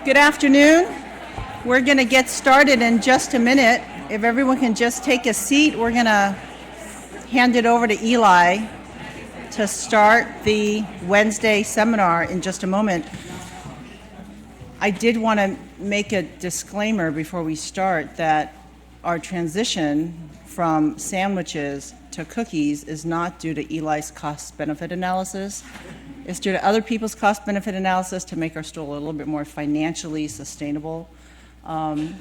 Good afternoon. We're going to get started in just a minute. If everyone can just take a seat, we're going to hand it over to Eli to start the Wednesday seminar in just a moment. I did want to make a disclaimer before we start that our transition from sandwiches to cookies is not due to Eli's cost-benefit analysis. It's due to other people's cost-benefit analysis to make our school a little bit more financially sustainable.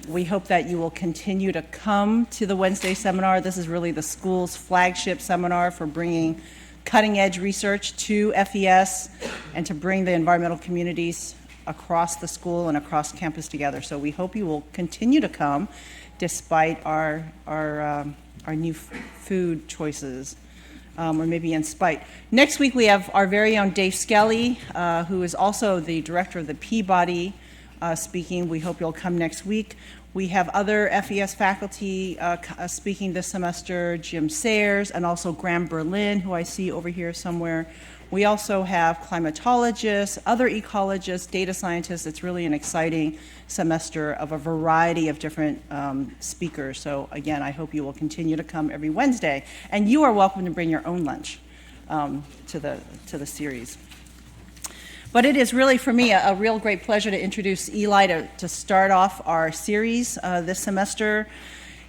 We hope that you will continue to come to the Wednesday seminar. This is really the school's flagship seminar for bringing cutting-edge research to FES and to bring the environmental communities across the school and across campus together. So we hope you will continue to come despite our new food choices. Or maybe in spite. Next week we have our very own Dave Skelly, who is also the director of the Peabody, speaking. We hope you'll come next week. We have other FES faculty speaking this semester, Jim Sayers, and also Graham Berlin, who I see over here somewhere. We also have climatologists, other ecologists, data scientists. It's really an exciting semester of a variety of different speakers. So again, I hope you will continue to come every Wednesday. And you are welcome to bring your own lunch to the series. But it is really, for me, a real great pleasure to introduce Eli to start off our series this semester.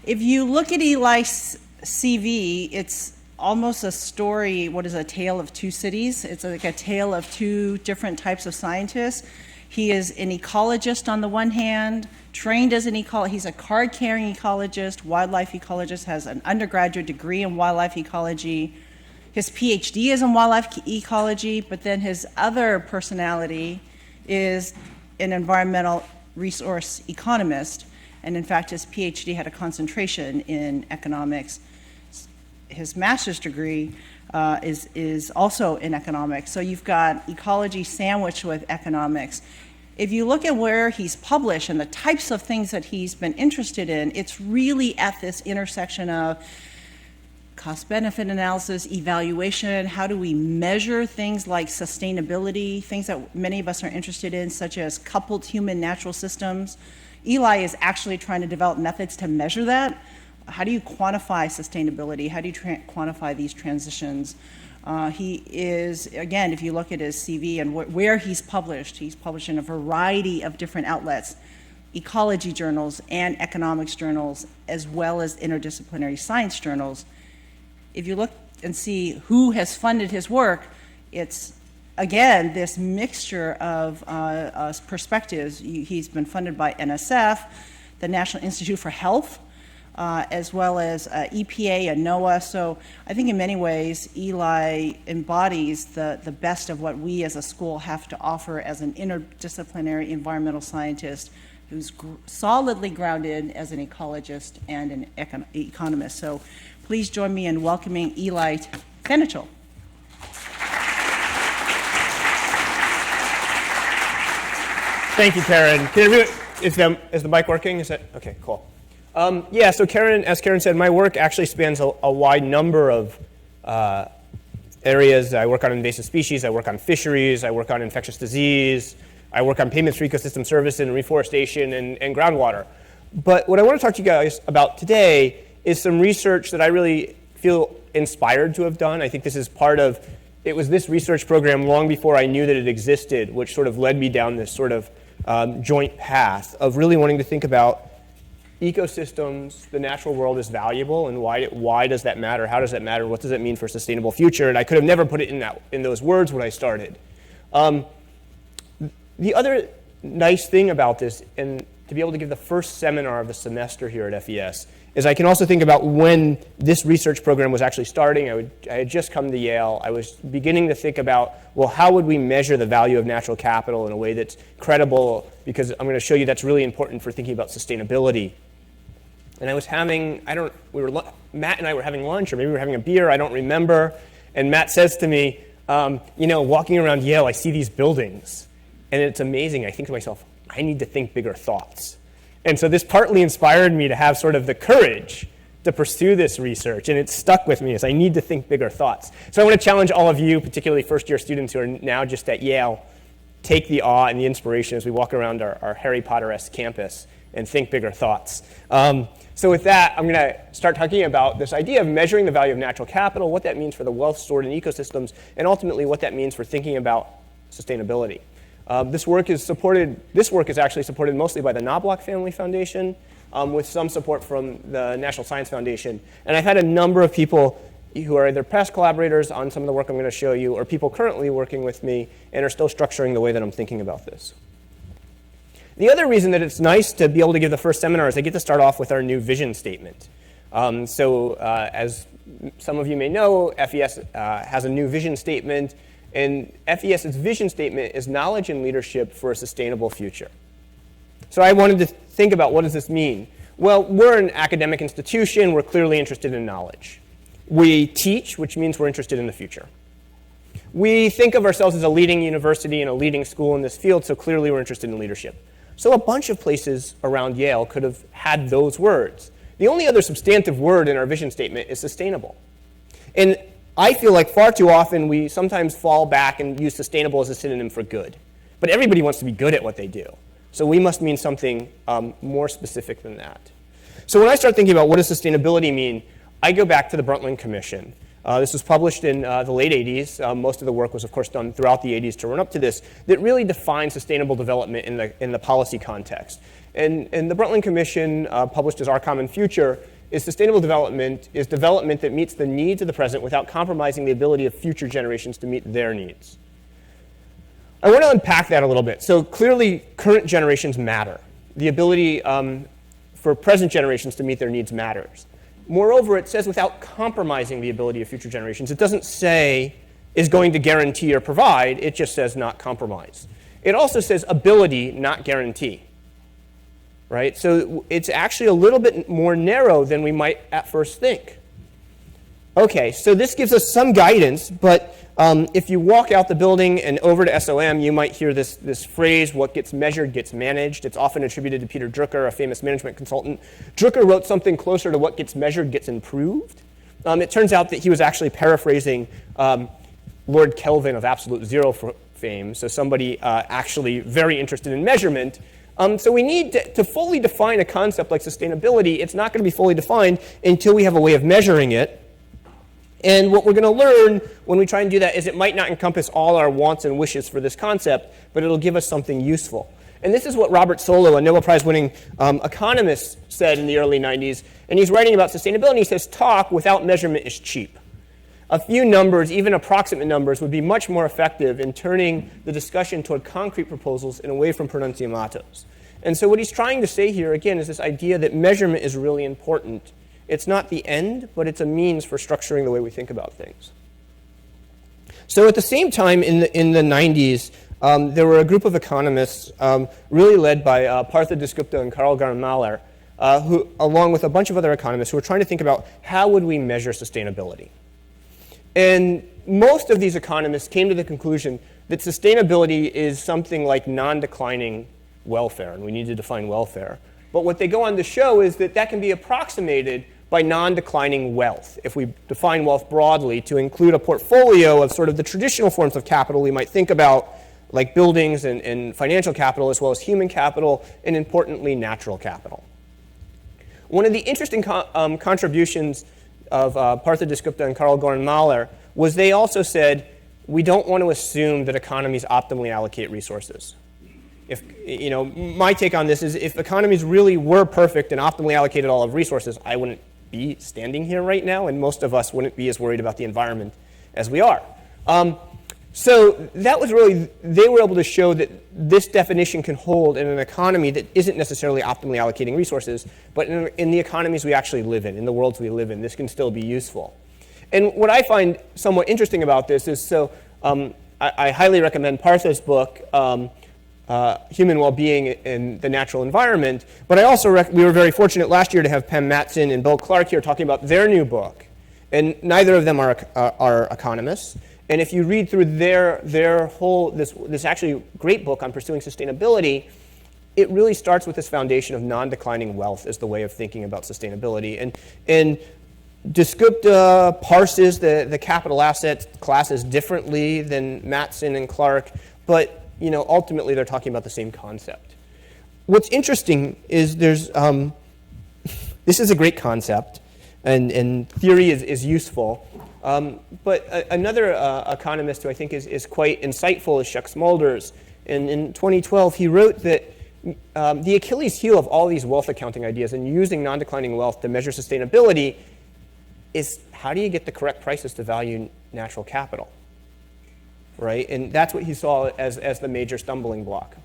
If you look at Eli's CV, it's almost a story, what is a tale of two cities? It's like a tale of two different types of scientists. He is an ecologist on the one hand, trained as an ecologist. He's a card-carrying ecologist, wildlife ecologist, has an undergraduate degree in wildlife ecology. His PhD is in wildlife ecology, but then his other personality is an environmental resource economist. And in fact, his PhD had a concentration in economics. His master's degree is also in economics. So you've got ecology sandwiched with economics. If you look at where he's published and the types of things that he's been interested in, it's really at this intersection of cost-benefit analysis, evaluation, how do we measure things like sustainability, things that many of us are interested in, such as coupled human-natural systems. Eli is actually trying to develop methods to measure that. How do you quantify sustainability? How do you quantify these transitions? He is, again, if you look at his CV and where he's published in a variety of different outlets, ecology journals and economics journals, as well as interdisciplinary science journals. If you look and see who has funded his work, it's, again, this mixture of perspectives. He's been funded by NSF, the National Institute for Health, as well as EPA and NOAA. So I think in many ways, Eli embodies the best of what we as a school have to offer as an interdisciplinary environmental scientist who's solidly grounded as an ecologist and an economist. So please join me in welcoming Eli Fenichel. Thank you, Karen. Is the mic working? Is that okay? Cool. Yeah, so as Karen said, my work actually spans a wide number of areas. I work on invasive species, I work on fisheries, I work on infectious disease, I work on payments for ecosystem service and reforestation and groundwater. But what I want to talk to you guys about today is some research that I really feel inspired to have done. I think this is it was this research program long before I knew that it existed, which sort of led me down this sort of joint path of really wanting to think about ecosystems, the natural world is valuable, and why does that matter? How does that matter? What does that mean for a sustainable future? And I could have never put it in those words when I started. The other nice thing about this, and to be able to give the first seminar of the semester here at FES, is I can also think about when this research program was actually starting. I had just come to Yale. I was beginning to think about, well, how would we measure the value of natural capital in a way that's credible? Because I'm going to show you that's really important for thinking about sustainability. And I was Matt and I were having lunch, or maybe we were having a beer, I don't remember. And Matt says to me, walking around Yale, I see these buildings. And it's amazing. I think to myself, I need to think bigger thoughts. And so this partly inspired me to have sort of the courage to pursue this research, and it stuck with me as I need to think bigger thoughts. So I want to challenge all of you, particularly first-year students who are now just at Yale, take the awe and the inspiration as we walk around our Harry Potter-esque campus and think bigger thoughts. So with that, I'm going to start talking about this idea of measuring the value of natural capital, what that means for the wealth stored in ecosystems, and ultimately what that means for thinking about sustainability. This work is actually supported mostly by the Knobloch Family Foundation, with some support from the National Science Foundation. And I've had a number of people who are either past collaborators on some of the work I'm going to show you, or people currently working with me and are still structuring the way that I'm thinking about this. The other reason that it's nice to be able to give the first seminar is I get to start off with our new vision statement. As some of you may know, FES has a new vision statement, and FES's vision statement is knowledge and leadership for a sustainable future. So I wanted to think about, what does this mean? Well, we're an academic institution. We're clearly interested in knowledge. We teach, which means we're interested in the future. We think of ourselves as a leading university and a leading school in this field, so clearly we're interested in leadership. So a bunch of places around Yale could have had those words. The only other substantive word in our vision statement is sustainable. And I feel like far too often we sometimes fall back and use sustainable as a synonym for good. But everybody wants to be good at what they do. So we must mean something more specific than that. So when I start thinking about what does sustainability mean, I go back to the Brundtland Commission. This was published in the late 80s. Most of the work was, of course, done throughout the 80s to run up to this, that really defined sustainable development in the policy context. And the Brundtland Commission, published as Our Common Future, is sustainable development is development that meets the needs of the present without compromising the ability of future generations to meet their needs. I want to unpack that a little bit. So clearly, current generations matter. The ability for present generations to meet their needs matters. Moreover, it says without compromising the ability of future generations. It doesn't say is going to guarantee or provide. It just says not compromise. It also says ability, not guarantee. Right? So it's actually a little bit more narrow than we might at first think. Okay, so this gives us some guidance, but if you walk out the building and over to SOM, you might hear this phrase, what gets measured gets managed. It's often attributed to Peter Drucker, a famous management consultant. Drucker wrote something closer to what gets measured gets improved. It turns out that he was actually paraphrasing Lord Kelvin of Absolute Zero fame, so somebody actually very interested in measurement. So we need to fully define a concept like sustainability. It's not going to be fully defined until we have a way of measuring it. And what we're going to learn when we try and do that is it might not encompass all our wants and wishes for this concept, but it'll give us something useful. And this is what Robert Solow, a Nobel Prize-winning economist, said in the early 90s. And he's writing about sustainability. He says, talk without measurement is cheap. A few numbers, even approximate numbers, would be much more effective in turning the discussion toward concrete proposals and away from pronunciamatos. And so what he's trying to say here, again, is this idea that measurement is really important. It's not the end, but it's a means for structuring the way we think about things. So at the same time, in the 90s, there were a group of economists really led by Partha Dasgupta and Karl Garnmaler, who, along with a bunch of other economists, who were trying to think about how would we measure sustainability. And most of these economists came to the conclusion that sustainability is something like non-declining welfare, and we need to define welfare. But what they go on to show is that that can be approximated by non-declining wealth. If we define wealth broadly to include a portfolio of sort of the traditional forms of capital we might think about, like buildings and financial capital, as well as human capital, and importantly, natural capital. One of the interesting contributions of Partha Dasgupta and Karl Garnmaler was they also said, we don't want to assume that economies optimally allocate resources. If, my take on this is if economies really were perfect and optimally allocated all of resources, I wouldn't be standing here right now, and most of us wouldn't be as worried about the environment as we are. So that was really, they were able to show that this definition can hold in an economy that isn't necessarily optimally allocating resources, but in the economies we actually live in the worlds we live in, this can still be useful. And what I find somewhat interesting about this is, I highly recommend Partha's book, Human Well-Being in the Natural Environment, but I also, we were very fortunate last year to have Pam Matson and Bill Clark here talking about their new book, and neither of them are economists. And if you read through their whole, this actually great book on pursuing sustainability, it really starts with this foundation of non-declining wealth as the way of thinking about sustainability. And Dasgupta parses the capital asset classes differently than Matson and Clark, but ultimately they're talking about the same concept. What's interesting is there's, this is a great concept, and theory is useful, but another economist who I think is quite insightful is Chuck Smulders. And in 2012, he wrote that the Achilles heel of all these wealth accounting ideas and using non-declining wealth to measure sustainability is how do you get the correct prices to value natural capital, right? And that's what he saw as the major stumbling block.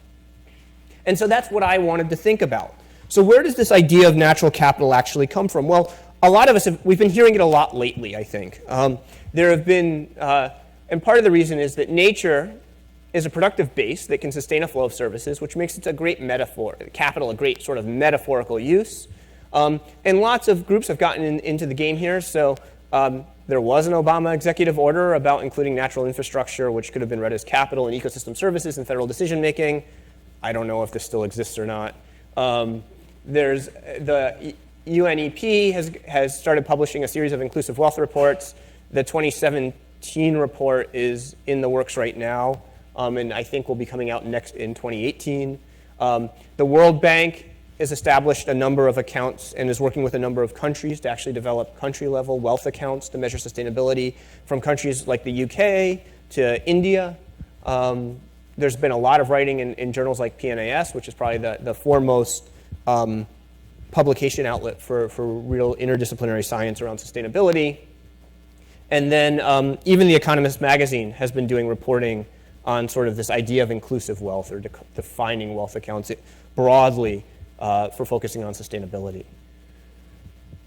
And so that's what I wanted to think about. So where does this idea of natural capital actually come from? Well, a lot of us, we've been hearing it a lot lately, I think. There have been, and part of the reason is that nature is a productive base that can sustain a flow of services, which makes it a great metaphor, capital a great sort of metaphorical use. And lots of groups have gotten into the game here. So there was an Obama executive order about including natural infrastructure, which could have been read as capital and ecosystem services in federal decision making. I don't know if this still exists or not. There's the UNEP has started publishing a series of inclusive wealth reports. The 2017 report is in the works right now, and I think will be coming out next in 2018. The World Bank has established a number of accounts and is working with a number of countries to actually develop country-level wealth accounts to measure sustainability, from countries like the UK to India. There's been a lot of writing in journals like PNAS, which is probably the foremost publication outlet for real interdisciplinary science around sustainability. And then even The Economist magazine has been doing reporting on sort of this idea of inclusive wealth or defining wealth accounts broadly for focusing on sustainability.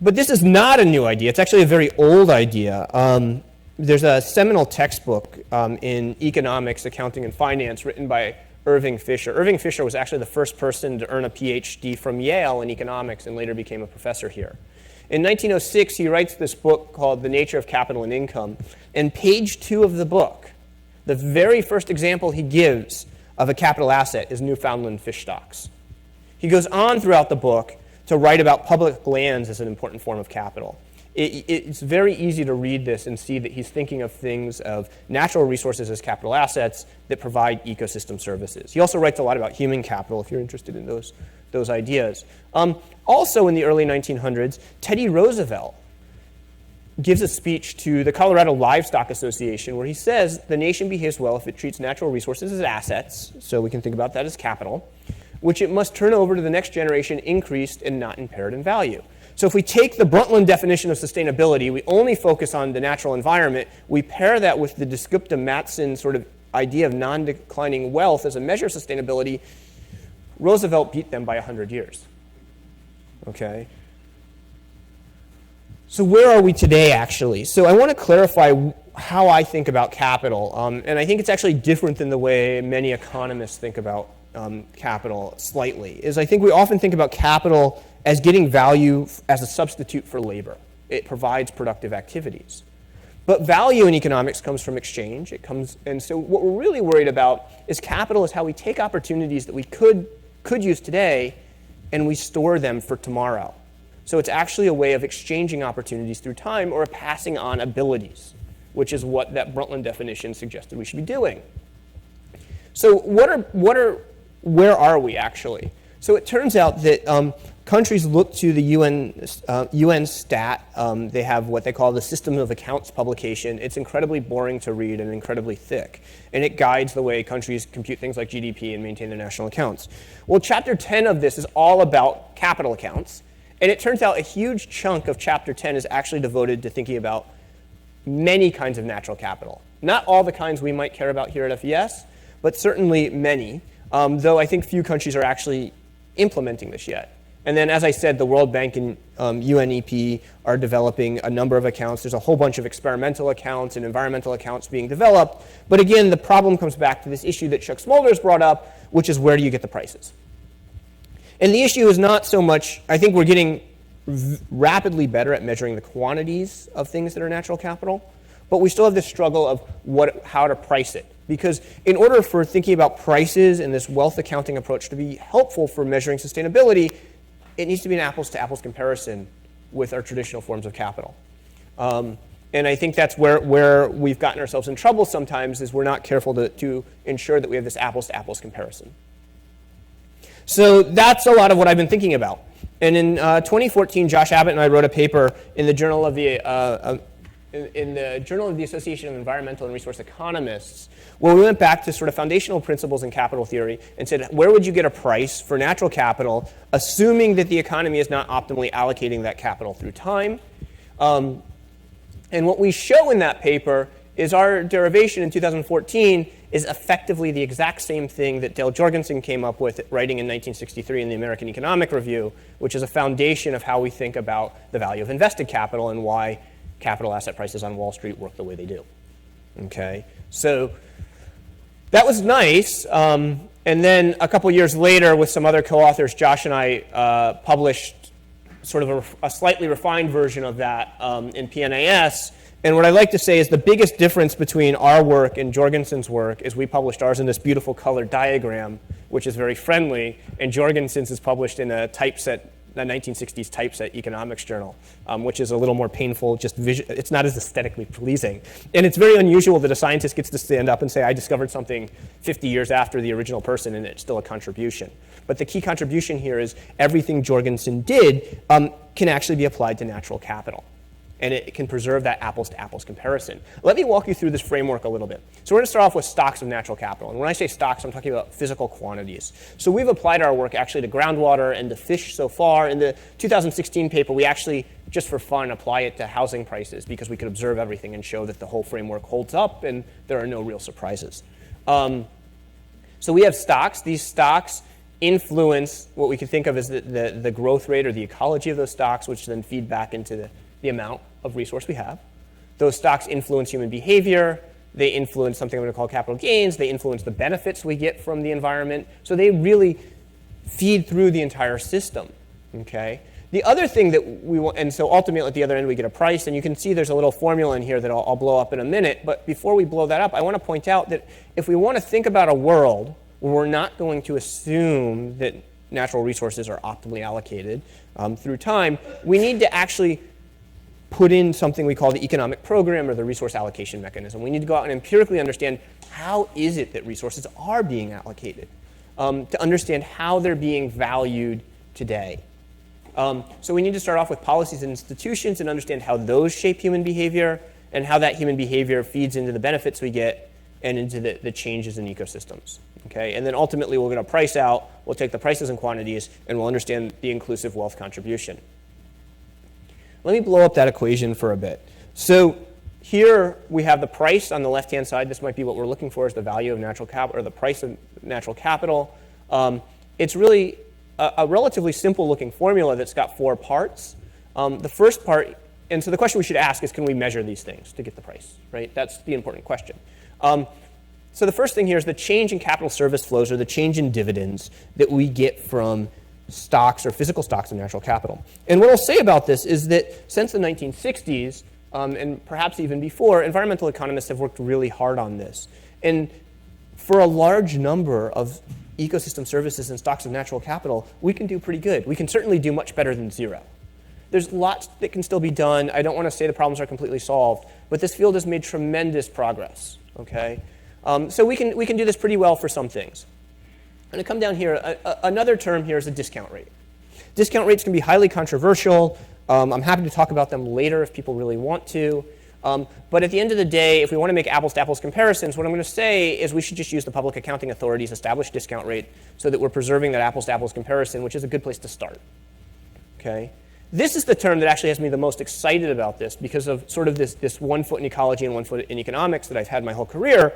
But this is not a new idea. It's actually a very old idea. There's a seminal textbook in economics, accounting, and finance written by Irving Fisher. Irving Fisher was actually the first person to earn a PhD from Yale in economics and later became a professor here. In 1906, he writes this book called The Nature of Capital and Income. And page 2 of the book, the very first example he gives of a capital asset is Newfoundland fish stocks. He goes on throughout the book to write about public lands as an important form of capital. It's very easy to read this and see that he's thinking of things of natural resources as capital assets that provide ecosystem services. He also writes a lot about human capital, if you're interested in those ideas. Also in the early 1900s, Teddy Roosevelt gives a speech to the Colorado Livestock Association where he says the nation behaves well if it treats natural resources as assets, so we can think about that as capital, which it must turn over to the next generation increased and not impaired in value. So if we take the Brundtland definition of sustainability, we only focus on the natural environment, we pair that with the Desgupta-Matson sort of idea of non-declining wealth as a measure of sustainability, Roosevelt beat them by 100 years. Okay? So where are we today, actually? So I want to clarify how I think about capital, and I think it's actually different than the way many economists think about capital slightly, is I think we often think about capital as getting value as a substitute for labor. It provides productive activities. But value in economics comes from exchange. And so what we're really worried about is capital is how we take opportunities that we could use today and we store them for tomorrow. So it's actually a way of exchanging opportunities through time or passing on abilities, which is what that Brundtland definition suggested we should be doing. So where are we actually? So it turns out that countries look to the UN stat. They have what they call the System of Accounts publication. It's incredibly boring to read and incredibly thick. And it guides the way countries compute things like GDP and maintain their national accounts. Well, chapter 10 of this is all about capital accounts. And it turns out a huge chunk of chapter 10 is actually devoted to thinking about many kinds of natural capital. Not all the kinds we might care about here at FES, but certainly many, though I think few countries are actually implementing this yet. And then, as I said, the World Bank and UNEP are developing a number of accounts. There's a whole bunch of experimental accounts and environmental accounts being developed. But again, the problem comes back to this issue that Chuck Smulders brought up, which is where do you get the prices? And the issue is not so much, I think we're getting rapidly better at measuring the quantities of things that are natural capital, but we still have this struggle of how to price it. Because in order for thinking about prices and this wealth accounting approach to be helpful for measuring sustainability, it needs to be an apples-to-apples comparison with our traditional forms of capital. And I think that's where we've gotten ourselves in trouble sometimes, is we're not careful to ensure that we have this apples-to-apples comparison. So that's a lot of what I've been thinking about. And in 2014, Josh Abbott and I wrote a paper in the Journal of the Association of Environmental and Resource Economists, where we went back to sort of foundational principles in capital theory and said, where would you get a price for natural capital, assuming that the economy is not optimally allocating that capital through time? And what we show in that paper is our derivation in 2014 is effectively the exact same thing that Dale Jorgensen came up with writing in 1963 in the American Economic Review, which is a foundation of how we think about the value of invested capital and why capital asset prices on Wall Street work the way they do. Okay, so that was nice. And then a couple years later, with some other co-authors, Josh and I published sort of a slightly refined version of that in PNAS. And what I like to say is the biggest difference between our work and Jorgensen's work is we published ours in this beautiful colored diagram, which is very friendly, and Jorgensen's is published in a typeset, a 1960s typeset economics journal, which is a little more painful, just it's not as aesthetically pleasing. And it's very unusual that a scientist gets to stand up and say, I discovered something 50 years after the original person, and it's still a contribution. But the key contribution here is everything Jorgensen did can actually be applied to natural capital. And it can preserve that apples-to-apples comparison. Let me walk you through this framework a little bit. So we're going to start off with stocks of natural capital. And when I say stocks, I'm talking about physical quantities. So we've applied our work actually to groundwater and to fish so far. In the 2016 paper, we actually, just for fun, apply it to housing prices because we could observe everything and show that the whole framework holds up and there are no real surprises. So we have stocks. These stocks influence what we can think of as the growth rate or the ecology of those stocks, which then feed back into the amount of resource we have. Those stocks influence human behavior. They influence something I'm going to call capital gains. They influence the benefits we get from the environment. So they really feed through the entire system. Okay. The other thing that we want, and so ultimately at the other end we get a price, and you can see there's a little formula in here that I'll blow up in a minute. But before we blow that up, I want to point out that if we want to think about a world where we're not going to assume that natural resources are optimally allocated through time, we need to actually put in something we call the economic program or the resource allocation mechanism. We need to go out and empirically understand how is it that resources are being allocated, to understand how they're being valued today. So we need to start off with policies and institutions and understand how those shape human behavior and how that human behavior feeds into the benefits we get and into the changes in ecosystems. Okay? And then ultimately we're going to price out, we'll take the prices and quantities, and we'll understand the inclusive wealth contribution. Let me blow up that equation for a bit. So here we have the price on the left-hand side. This might be what we're looking for, is the value of natural capital, or the price of natural capital. It's really a relatively simple-looking formula that's got 4 parts. The first part, and so the question we should ask is, can we measure these things to get the price, right? That's the important question. So the first thing here is the change in capital service flows, or the change in dividends that we get from stocks or physical stocks of natural capital. And what I'll say about this is that since the 1960s, and perhaps even before, environmental economists have worked really hard on this. And for a large number of ecosystem services and stocks of natural capital, we can do pretty good. We can certainly do much better than zero. There's lots that can still be done. I don't want to say the problems are completely solved, but this field has made tremendous progress. Okay, so we can do this pretty well for some things. I'm going to come down here. Another term here is a discount rate. Discount rates can be highly controversial. I'm happy to talk about them later if people really want to. But at the end of the day, if we want to make apples-to-apples comparisons, what I'm going to say is we should just use the public accounting authorities' established discount rate so that we're preserving that apples-to-apples comparison, which is a good place to start. Okay? This is the term that actually has me the most excited about this because of sort of this 1 foot in ecology and 1 foot in economics that I've had my whole career,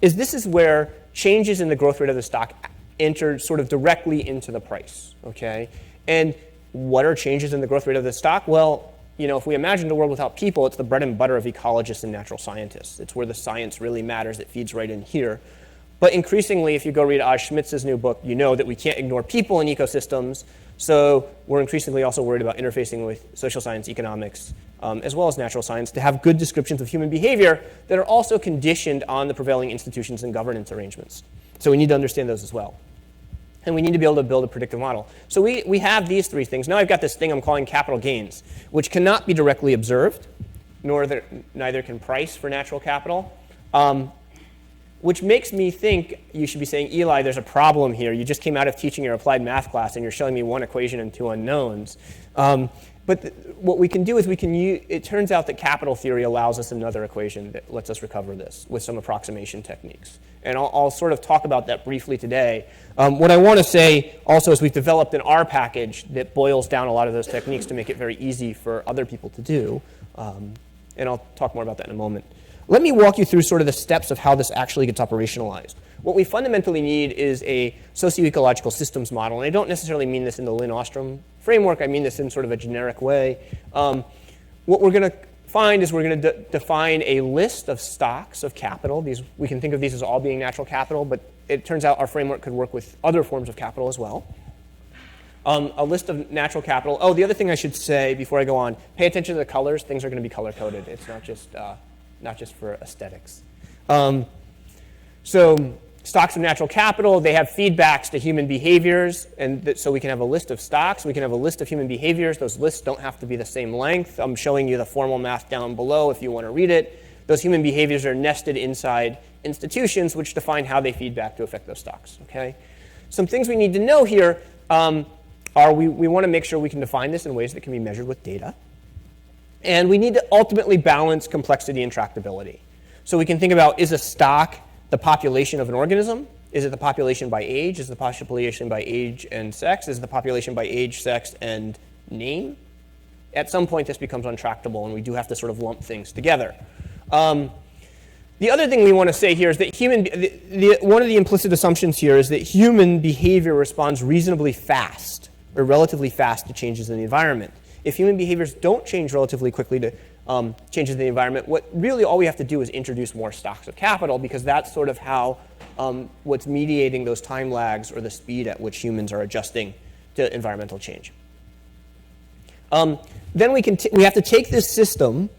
this is where changes in the growth rate of the stock enter sort of directly into the price, okay? And what are changes in the growth rate of the stock? Well, you know, if we imagined a world without people, it's the bread and butter of ecologists and natural scientists. It's where the science really matters. It feeds right in here. But increasingly, if you go read Oz Schmitz's new book, you know that we can't ignore people in ecosystems. So we're increasingly also worried about interfacing with social science, economics, as well as natural science, to have good descriptions of human behavior that are also conditioned on the prevailing institutions and governance arrangements. So we need to understand those as well. And we need to be able to build a predictive model. So we have these 3 things. Now I've got this thing I'm calling capital gains, which cannot be directly observed. neither can price for natural capital. Which makes me think you should be saying, Eli, there's a problem here. You just came out of teaching your applied math class, and you're showing me one equation and two unknowns. But what we can do is it turns out that capital theory allows us another equation that lets us recover this with some approximation techniques. And I'll sort of talk about that briefly today. What I want to say also is we've developed an R package that boils down a lot of those techniques to make it very easy for other people to do. And I'll talk more about that in a moment. Let me walk you through sort of the steps of how this actually gets operationalized. What we fundamentally need is a socio-ecological systems model. And I don't necessarily mean this in the Lynn Ostrom framework. I mean this in sort of a generic way. What we're going to find is we're going to define a list of stocks of capital. We can think of these as all being natural capital, but it turns out our framework could work with other forms of capital as well. A list of natural capital. Oh, the other thing I should say before I go on, pay attention to the colors. Things are going to be color-coded. It's not just for aesthetics. So stocks of natural capital, they have feedbacks to human behaviors, and so we can have a list of stocks, we can have a list of human behaviors. Those lists don't have to be the same length. I'm showing you the formal math down below if you want to read it. Those human behaviors are nested inside institutions which define how they feedback to affect those stocks. Okay? Some things we need to know here are we want to make sure we can define this in ways that can be measured with data. And we need to ultimately balance complexity and tractability. So we can think about, is a stock the population of an organism? Is it the population by age? Is it the population by age and sex? Is it the population by age, sex, and name? At some point, this becomes untractable, and we do have to sort of lump things together. The other thing we want to say here is that one of the implicit assumptions here is that human behavior responds reasonably fast, or relatively fast, to changes in the environment. If human behaviors don't change relatively quickly to changes in the environment, all we have to do is introduce more stocks of capital, because that's sort of how what's mediating those time lags or the speed at which humans are adjusting to environmental change. Then we have to take this system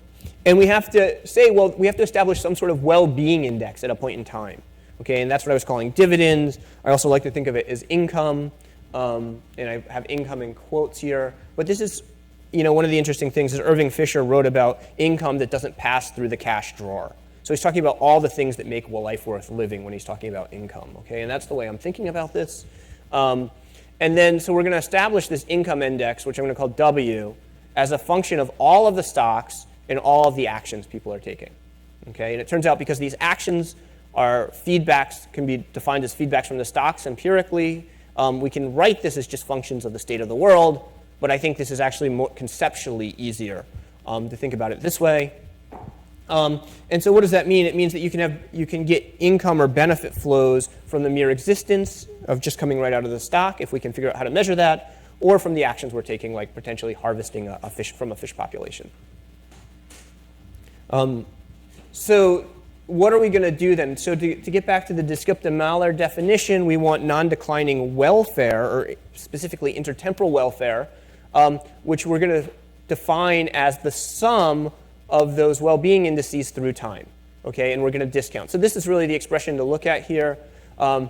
and we have to say, well, we have to establish some sort of well-being index at a point in time. Okay, and that's what I was calling dividends. I also like to think of it as income, and I have income in quotes here. But this is, one of the interesting things is Irving Fisher wrote about income that doesn't pass through the cash drawer. So he's talking about all the things that make life worth living when he's talking about income. Okay, and that's the way I'm thinking about this. And then, so we're going to establish this income index, which I'm going to call W, as a function of all of the stocks and all of the actions people are taking. Okay, and it turns out because these actions are feedbacks, can be defined as feedbacks from the stocks empirically, we can write this as just functions of the state of the world, but I think this is actually more conceptually easier to think about it this way. And so what does that mean? It means that you can get income or benefit flows from the mere existence of just coming right out of the stock, if we can figure out how to measure that, or from the actions we're taking, like potentially harvesting a fish from a fish population. So what are we going to do then? So to get back to the Descripta-Mahler definition, we want non-declining welfare, or specifically intertemporal welfare, which we're going to define as the sum of those well-being indices through time. Okay, and we're going to discount. So this is really the expression to look at here. I'm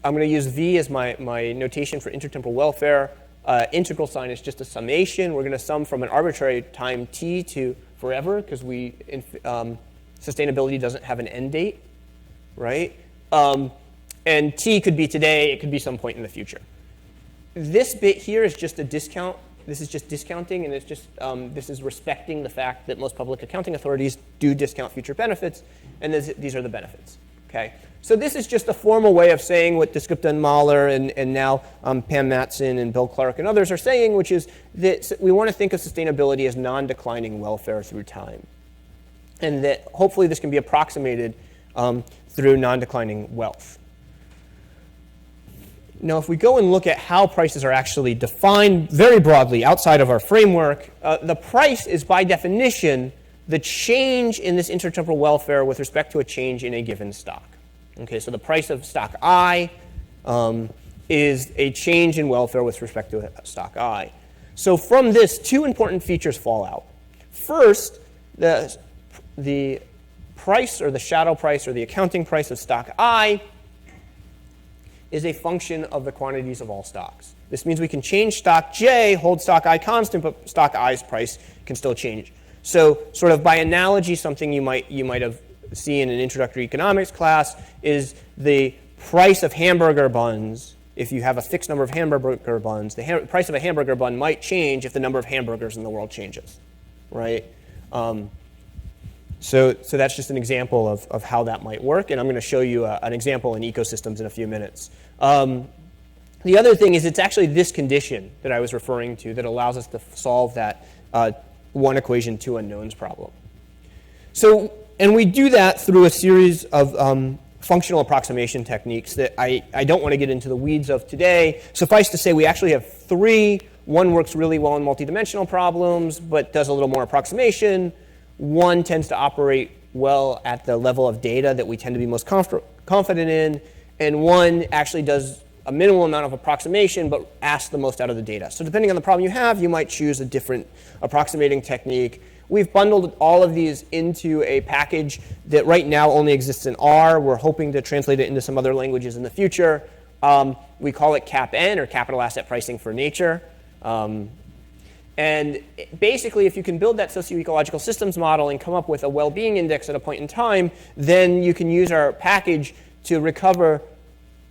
going to use V as my notation for intertemporal welfare. Integral sign is just a summation. We're going to sum from an arbitrary time t to forever, because sustainability doesn't have an end date, right? And t could be today, it could be some point in the future. This bit here is just a discount. This is just discounting, and it's just this is respecting the fact that most public accounting authorities do discount future benefits, and these are the benefits. Okay, so this is just a formal way of saying what Descripta and Mahler and now Pam Matson and Bill Clark and others are saying, which is that we want to think of sustainability as non-declining welfare through time, and that hopefully this can be approximated through non-declining wealth. Now, if we go and look at how prices are actually defined very broadly outside of our framework, the price is by definition the change in this intertemporal welfare with respect to a change in a given stock. Okay, so the price of stock I is a change in welfare with respect to stock I. So from this, two important features fall out. First, the price, or the shadow price, or the accounting price of stock I is a function of the quantities of all stocks. This means we can change stock J, hold stock I constant, but stock I's price can still change. So sort of by analogy, something you might have seen in an introductory economics class is the price of hamburger buns. If you have a fixed number of hamburger buns, the price of a hamburger bun might change if the number of hamburgers in the world changes, right? So that's just an example of how that might work, and I'm going to show you an example in ecosystems in a few minutes. The other thing is it's actually this condition that I was referring to that allows us to solve that one equation, two unknowns problem. So, and we do that through a series of functional approximation techniques that I don't want to get into the weeds of today. Suffice to say, we actually have three. One works really well in multidimensional problems, but does a little more approximation. One tends to operate well at the level of data that we tend to be most confident in. And one actually does a minimal amount of approximation, but asks the most out of the data. So depending on the problem you have, you might choose a different approximating technique. We've bundled all of these into a package that right now only exists in R. We're hoping to translate it into some other languages in the future. We call it CAP-N, or capital asset pricing for nature. And basically, if you can build that socio-ecological systems model and come up with a well-being index at a point in time, then you can use our package to recover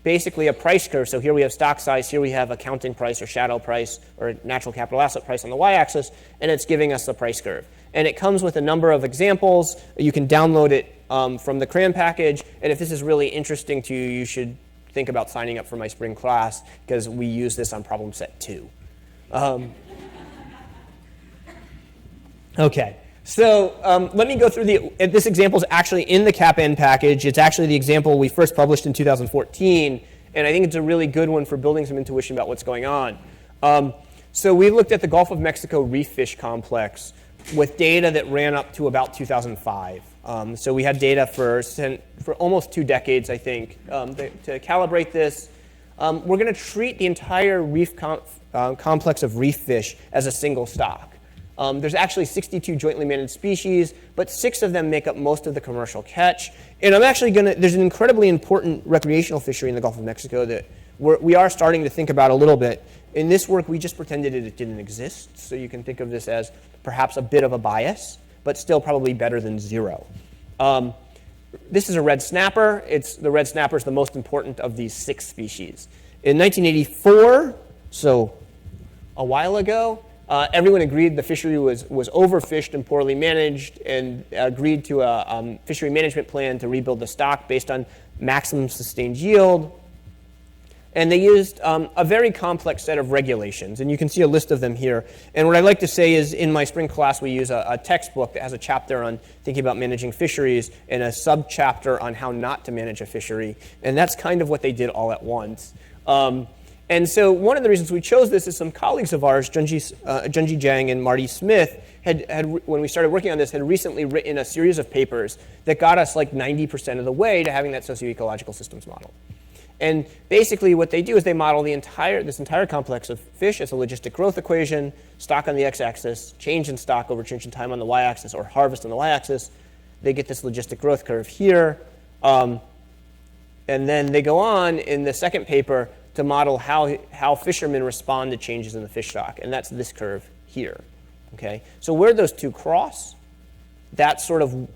basically a price curve. So here we have stock size, here we have accounting price or shadow price or natural capital asset price on the y-axis, and it's giving us the price curve. And it comes with a number of examples. You can download it from the CRAN package, and if this is really interesting to you, you should think about signing up for my spring class because we use this on problem set 2. Okay. So let me go through this example is actually in the CAP-N package. It's actually the example we first published in 2014, and I think it's a really good one for building some intuition about what's going on. So we looked at the Gulf of Mexico reef fish complex with data that ran up to about 2005. So we had data for almost 2 decades, I think, to calibrate this. We're going to treat the entire reef complex of reef fish as a single stock. There's actually 62 jointly managed species, but 6 of them make up most of the commercial catch. And I'm actually there's an incredibly important recreational fishery in the Gulf of Mexico that we are starting to think about a little bit. In this work, we just pretended it didn't exist, so you can think of this as perhaps a bit of a bias, but still probably better than 0. This is a red snapper. The red snapper is the most important of these 6 species. In 1984, so a while ago, everyone agreed the fishery was overfished and poorly managed, and agreed to a fishery management plan to rebuild the stock based on maximum sustained yield. And they used a very complex set of regulations, and you can see a list of them here. And what I'd like to say is in my spring class, we use a textbook that has a chapter on thinking about managing fisheries and a sub-chapter on how not to manage a fishery. And that's kind of what they did all at once. And so one of the reasons we chose this is some colleagues of ours, Junji Jang and Marty Smith, when we started working on this, had recently written a series of papers that got us like 90% of the way to having that socio-ecological systems model. And basically what they do is they model this entire complex of fish as a logistic growth equation, stock on the x-axis, change in stock over change in time on the y-axis, or harvest on the y-axis. They get this logistic growth curve here. And then they go on in the second paper to model how fishermen respond to changes in the fish stock. And that's this curve here. Okay? So where those two cross, that's sort of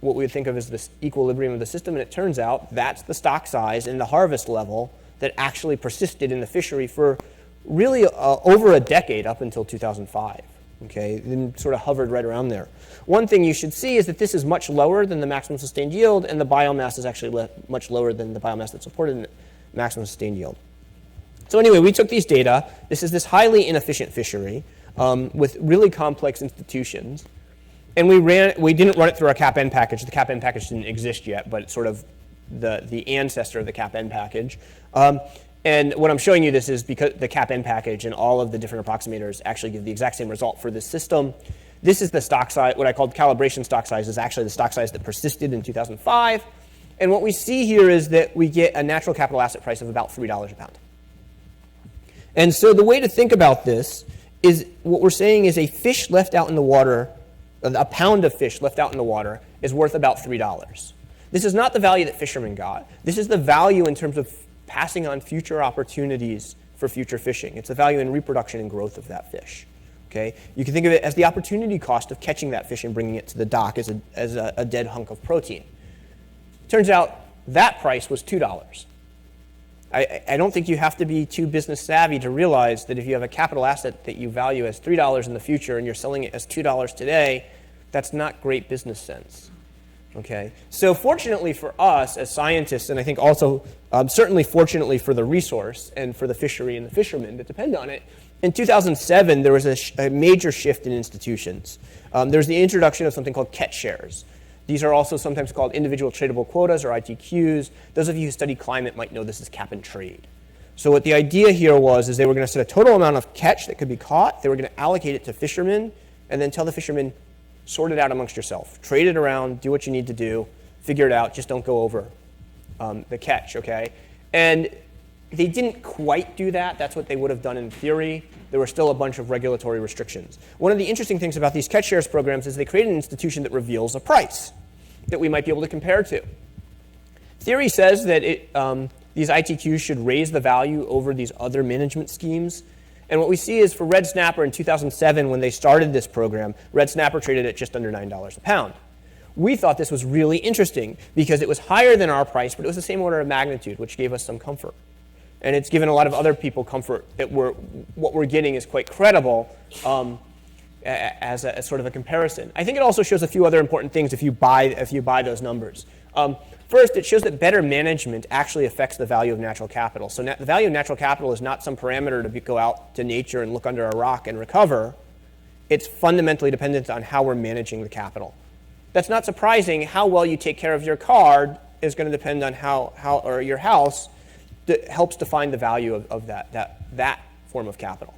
what we would think of as this equilibrium of the system. And it turns out that's the stock size and the harvest level that actually persisted in the fishery for really over a decade up until 2005. Okay? And sort of hovered right around there. One thing you should see is that this is much lower than the maximum sustained yield, and the biomass is actually much lower than the biomass that's supported in the maximum sustained yield. So anyway, we took these data. This is this highly inefficient fishery with really complex institutions. And we didn't run it through our CAP-N package. The CAP-N package didn't exist yet, but it's sort of the ancestor of the CAP-N package. And what I'm showing you this is because the CAP-N package and all of the different approximators actually give the exact same result for this system. This is the stock size. What I called calibration stock size is actually the stock size that persisted in 2005. And what we see here is that we get a natural capital asset price of about $3 a pound. And so the way to think about this is what we're saying is a fish left out in the water, a pound of fish left out in the water is worth about $3. This is not the value that fishermen got. This is the value in terms of passing on future opportunities for future fishing. It's the value in reproduction and growth of that fish. Okay? You can think of it as the opportunity cost of catching that fish and bringing it to the dock as a dead hunk of protein. Turns out that price was $2. I don't think you have to be too business savvy to realize that if you have a capital asset that you value as $3 in the future and you're selling it as $2 today, that's not great business sense. Okay? So fortunately for us as scientists, and I think also certainly fortunately for the resource and for the fishery and the fishermen that depend on it, in 2007 there was a major shift in institutions. There was the introduction of something called catch shares. These are also sometimes called individual tradable quotas or ITQs. Those of you who study climate might know this as cap and trade. So what the idea here was is they were going to set a total amount of catch that could be caught. They were going to allocate it to fishermen and then tell the fishermen, sort it out amongst yourself. Trade it around, do what you need to do, figure it out, just don't go over the catch, okay? And they didn't quite do that. That's what they would have done in theory. There were still a bunch of regulatory restrictions. One of the interesting things about these catch shares programs is they create an institution that reveals a price that we might be able to compare to. Theory says that these ITQs should raise the value over these other management schemes. And what we see is for red snapper in 2007, when they started this program, red snapper traded at just under $9 a pound. We thought this was really interesting because it was higher than our price, but it was the same order of magnitude, which gave us some comfort. And it's given a lot of other people comfort that what we're getting is quite credible as sort of a comparison. I think it also shows a few other important things if you buy those numbers. First, it shows that better management actually affects the value of natural capital. So the value of natural capital is not some parameter to go out to nature and look under a rock and recover. It's fundamentally dependent on how we're managing the capital. That's not surprising. How well you take care of your car is going to depend on how or your house helps define the value of that form of capital.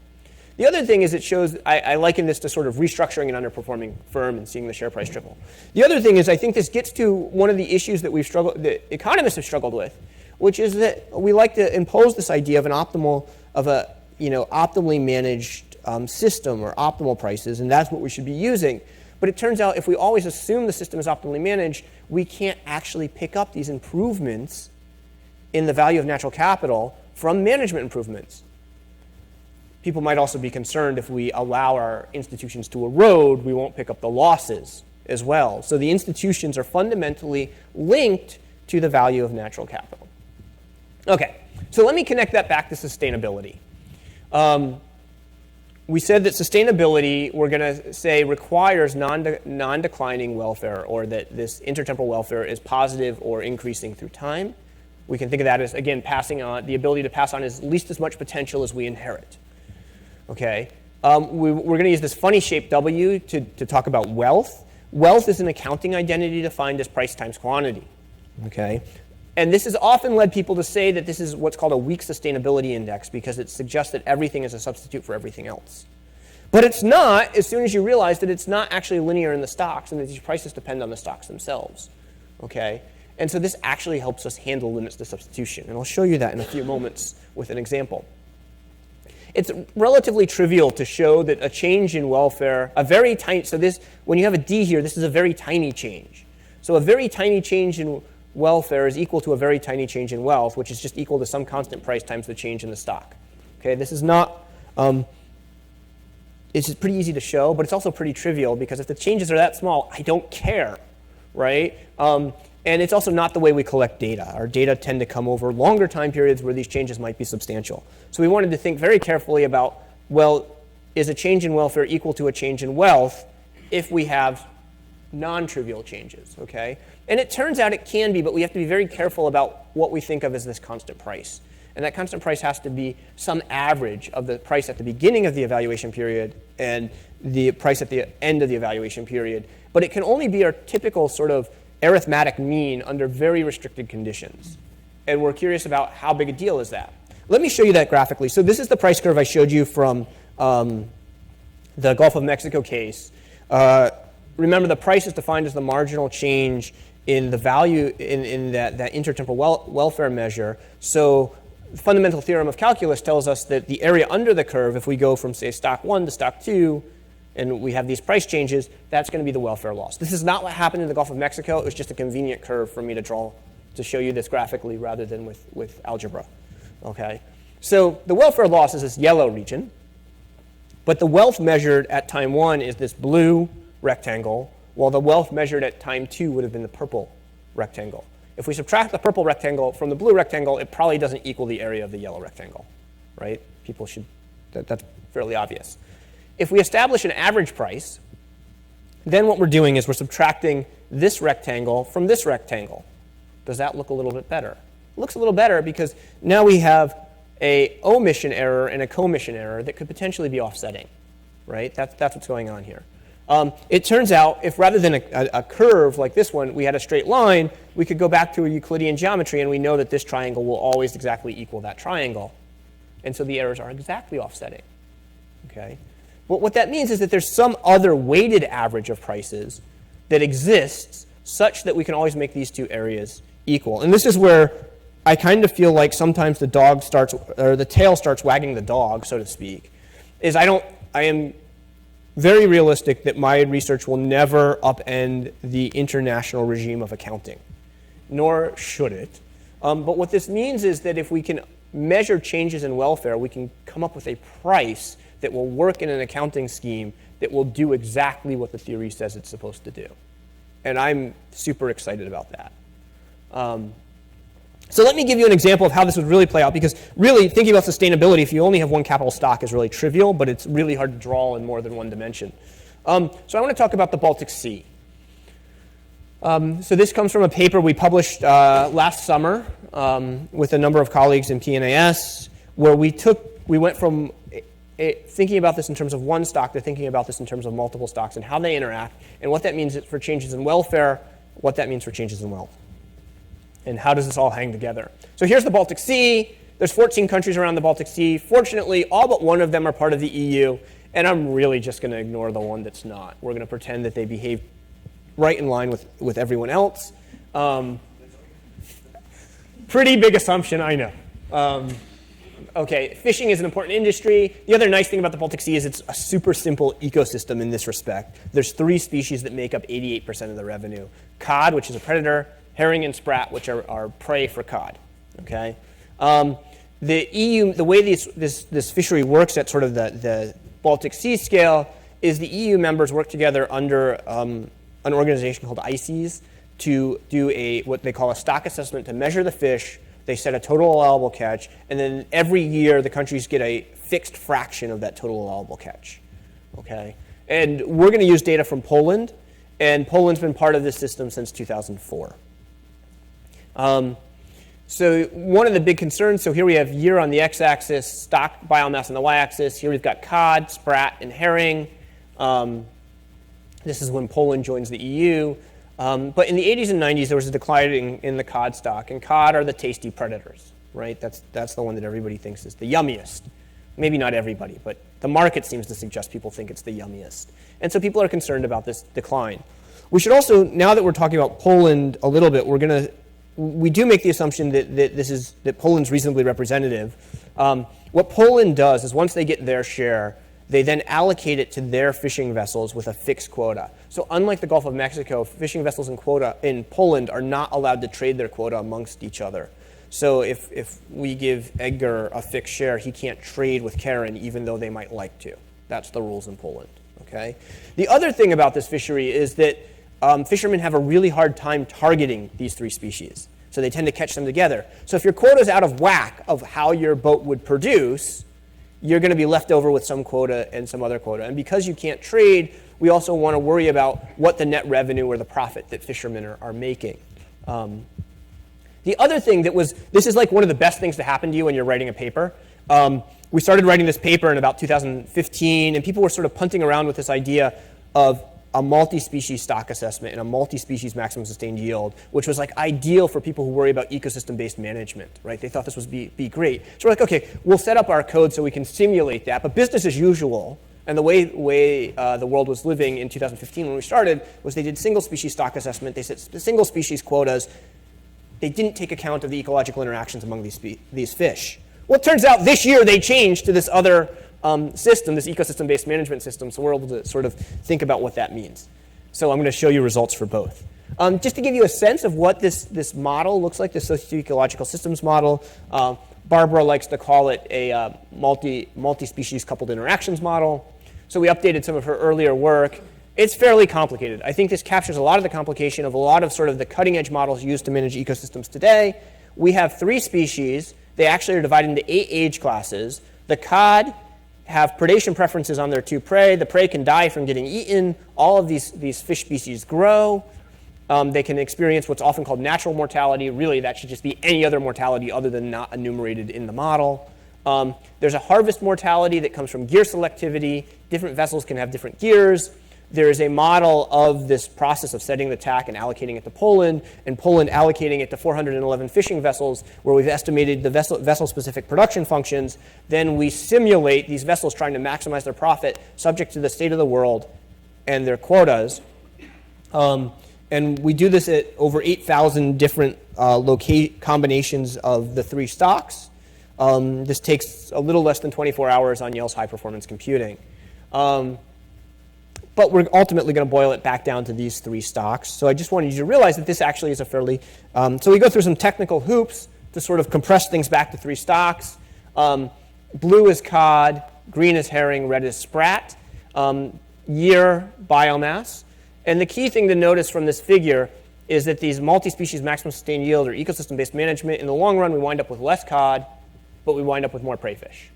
The other thing is it shows, I liken this to sort of restructuring an underperforming firm and seeing the share price triple. The other thing is I think this gets to one of the issues that that economists have struggled with, which is that we like to impose this idea of optimally managed system or optimal prices, and that's what we should be using. But it turns out if we always assume the system is optimally managed, we can't actually pick up these improvements in the value of natural capital from management improvements. People might also be concerned if we allow our institutions to erode, we won't pick up the losses as well. So the institutions are fundamentally linked to the value of natural capital. Okay, so let me connect that back to sustainability. We said that sustainability, we're going to say, requires non-declining welfare, or that this intertemporal welfare is positive or increasing through time. We can think of that as, again, passing on, the ability to pass on at least as much potential as we inherit. Okay, we're going to use this funny shape W to talk about wealth. Wealth is an accounting identity defined as price times quantity. Okay, and this has often led people to say that this is what's called a weak sustainability index because it suggests that everything is a substitute for everything else. But it's not as soon as you realize that it's not actually linear in the stocks and that these prices depend on the stocks themselves. Okay, and so this actually helps us handle limits to substitution. And I'll show you that in a few moments with an example. It's relatively trivial to show that a change in welfare, when you have a D here, this is a very tiny change. So a very tiny change in welfare is equal to a very tiny change in wealth, which is just equal to some constant price times the change in the stock. Okay, this is not, it's just pretty easy to show, but it's also pretty trivial because if the changes are that small, I don't care, right? And it's also not the way we collect data. Our data tend to come over longer time periods where these changes might be substantial. So we wanted to think very carefully about, well, is a change in welfare equal to a change in wealth if we have non-trivial changes, okay? And it turns out it can be, but we have to be very careful about what we think of as this constant price. And that constant price has to be some average of the price at the beginning of the evaluation period and the price at the end of the evaluation period. But it can only be our typical sort of arithmetic mean under very restricted conditions. And we're curious about how big a deal is that. Let me show you that graphically. So this is the price curve I showed you from the Gulf of Mexico case. Remember, the price is defined as the marginal change in the value in that intertemporal welfare measure. So the fundamental theorem of calculus tells us that the area under the curve, if we go from, say, stock 1 to stock 2, and we have these price changes, that's going to be the welfare loss. This is not what happened in the Gulf of Mexico. It was just a convenient curve for me to draw to show you this graphically rather than with algebra. Okay, so the welfare loss is this yellow region. But the wealth measured at time 1 is this blue rectangle, while the wealth measured at time 2 would have been the purple rectangle. If we subtract the purple rectangle from the blue rectangle, it probably doesn't equal the area of the yellow rectangle, right? People should, that's fairly obvious. If we establish an average price, then what we're doing is we're subtracting this rectangle from this rectangle. Does that look a little bit better? It looks a little better because now we have a omission error and a commission error that could potentially be offsetting, right? That's what's going on here. It turns out if rather than a curve like this one, we had a straight line, we could go back to a Euclidean geometry and we know that this triangle will always exactly equal that triangle. And so the errors are exactly offsetting, okay? Well, what that means is that there's some other weighted average of prices that exists such that we can always make these two areas equal. And this is where I kind of feel like sometimes the tail starts wagging the dog, so to speak, is I am very realistic that my research will never upend the international regime of accounting, nor should it. But what this means is that if we can measure changes in welfare, we can come up with a price that will work in an accounting scheme that will do exactly what the theory says it's supposed to do. And I'm super excited about that. So let me give you an example of how this would really play out, because really thinking about sustainability, if you only have one capital stock, is really trivial, but it's really hard to draw in more than one dimension. So I want to talk about the Baltic Sea. So this comes from a paper we published last summer with a number of colleagues in PNAS, where we went from thinking about this in terms of one stock to thinking about this in terms of multiple stocks and how they interact, and what that means for changes in welfare, what that means for changes in wealth. And how does this all hang together? So here's the Baltic Sea. There's 14 countries around the Baltic Sea. Fortunately, all but one of them are part of the EU, and I'm really just going to ignore the one that's not. We're going to pretend that they behave right in line with everyone else. Pretty big assumption, I know. Okay, fishing is an important industry. The other nice thing about the Baltic Sea is it's a super simple ecosystem in this respect. There's 3 species that make up 88% of the revenue. Cod, which is a predator, herring and sprat, which are prey for cod. Okay, the EU, the way this fishery works at sort of the Baltic Sea scale is the EU members work together under an organization called ICES to do what they call a stock assessment to measure the fish. They set a total allowable catch, and then every year the countries get a fixed fraction of that total allowable catch. Okay, and we're going to use data from Poland, and Poland's been part of this system since 2004. So one of the big concerns, so here we have year on the x-axis, stock biomass on the y-axis. Here we've got cod, sprat, and herring. This is when Poland joins the EU. But in the 80s and 90s, there was a decline in the cod stock, and cod are the tasty predators, right? That's the one that everybody thinks is the yummiest. Maybe not everybody, but the market seems to suggest people think it's the yummiest. And so people are concerned about this decline. We should also, now that we're talking about Poland a little bit, we do make the assumption that Poland's reasonably representative. What Poland does is once they get their share, they then allocate it to their fishing vessels with a fixed quota. So unlike the Gulf of Mexico, fishing vessels in Poland are not allowed to trade their quota amongst each other. So if we give Edgar a fixed share, he can't trade with Karen even though they might like to. That's the rules in Poland. Okay. The other thing about this fishery is that fishermen have a really hard time targeting these 3 species. So they tend to catch them together. So if your quota is out of whack of how your boat would produce, you're going to be left over with some quota and some other quota. And because you can't trade, we also want to worry about what the net revenue or the profit that fishermen are making. The other thing this is like one of the best things to happen to you when you're writing a paper. We started writing this paper in about 2015, and people were sort of punting around with this idea of a multi-species stock assessment and a multi-species maximum sustained yield, which was like ideal for people who worry about ecosystem-based management, right? They thought this would be great. So we're like, okay, we'll set up our code so we can simulate that, but business as usual, and the way the world was living in 2015 when we started was they did single-species stock assessment, they set single-species quotas, they didn't take account of the ecological interactions among these fish. Well, it turns out this year they changed to this other system, this ecosystem-based management system, so we're able to sort of think about what that means. So I'm going to show you results for both. Just to give you a sense of what this model looks like, this socio-ecological systems model, Barbara likes to call it a multi-species coupled interactions model. So we updated some of her earlier work. It's fairly complicated. I think this captures a lot of the complication of a lot of sort of the cutting edge models used to manage ecosystems today. We have 3 species. They actually are divided into 8 age classes. The cod have predation preferences on their 2 prey. The prey can die from getting eaten. All of these fish species grow. They can experience what's often called natural mortality. Really, that should just be any other mortality other than not enumerated in the model. There's a harvest mortality that comes from gear selectivity. Different vessels can have different gears. There is a model of this process of setting the TAC and allocating it to Poland, and Poland allocating it to 411 fishing vessels, where we've estimated the vessel-specific production functions. Then we simulate these vessels trying to maximize their profit subject to the state of the world and their quotas. And we do this at over 8,000 different combinations of the 3 stocks. This takes a little less than 24 hours on Yale's high-performance computing. But we're ultimately going to boil it back down to these 3 stocks. So I just wanted you to realize that this actually is a fairly... so we go through some technical hoops to sort of compress things back to 3 stocks. Blue is cod, green is herring, red is sprat. Year biomass. And the key thing to notice from this figure is that these multi-species maximum sustained yield or ecosystem-based management, in the long run, we wind up with less cod, but we wind up with more prey fish.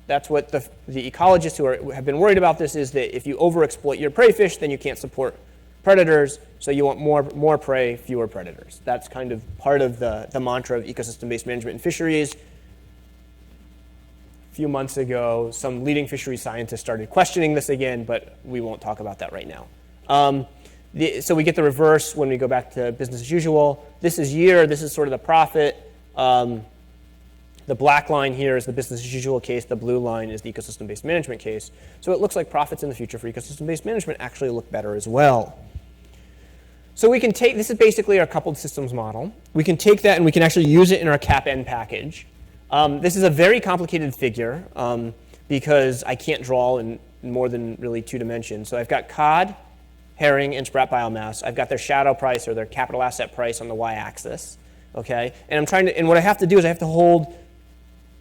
That's what the ecologists who have been worried about this is, that if you overexploit your prey fish, then you can't support predators, so you want more prey, fewer predators. That's kind of part of the mantra of ecosystem-based management in fisheries. A few months ago, some leading fisheries scientists started questioning this again, but we won't talk about that right now. So we get the reverse when we go back to business as usual. This is year, this is sort of the profit. The black line here is the business as usual case. The blue line is the ecosystem-based management case. So it looks like profits in the future for ecosystem-based management actually look better as well. So we can take, this is basically our coupled systems model. We can take that and we can actually use it in our CAP-N package. This is a very complicated figure because I can't draw in more than really 2 dimensions. So I've got cod, herring, and sprat biomass. I've got their shadow price or their capital asset price on the y-axis. Okay, and what I have to do is I have to hold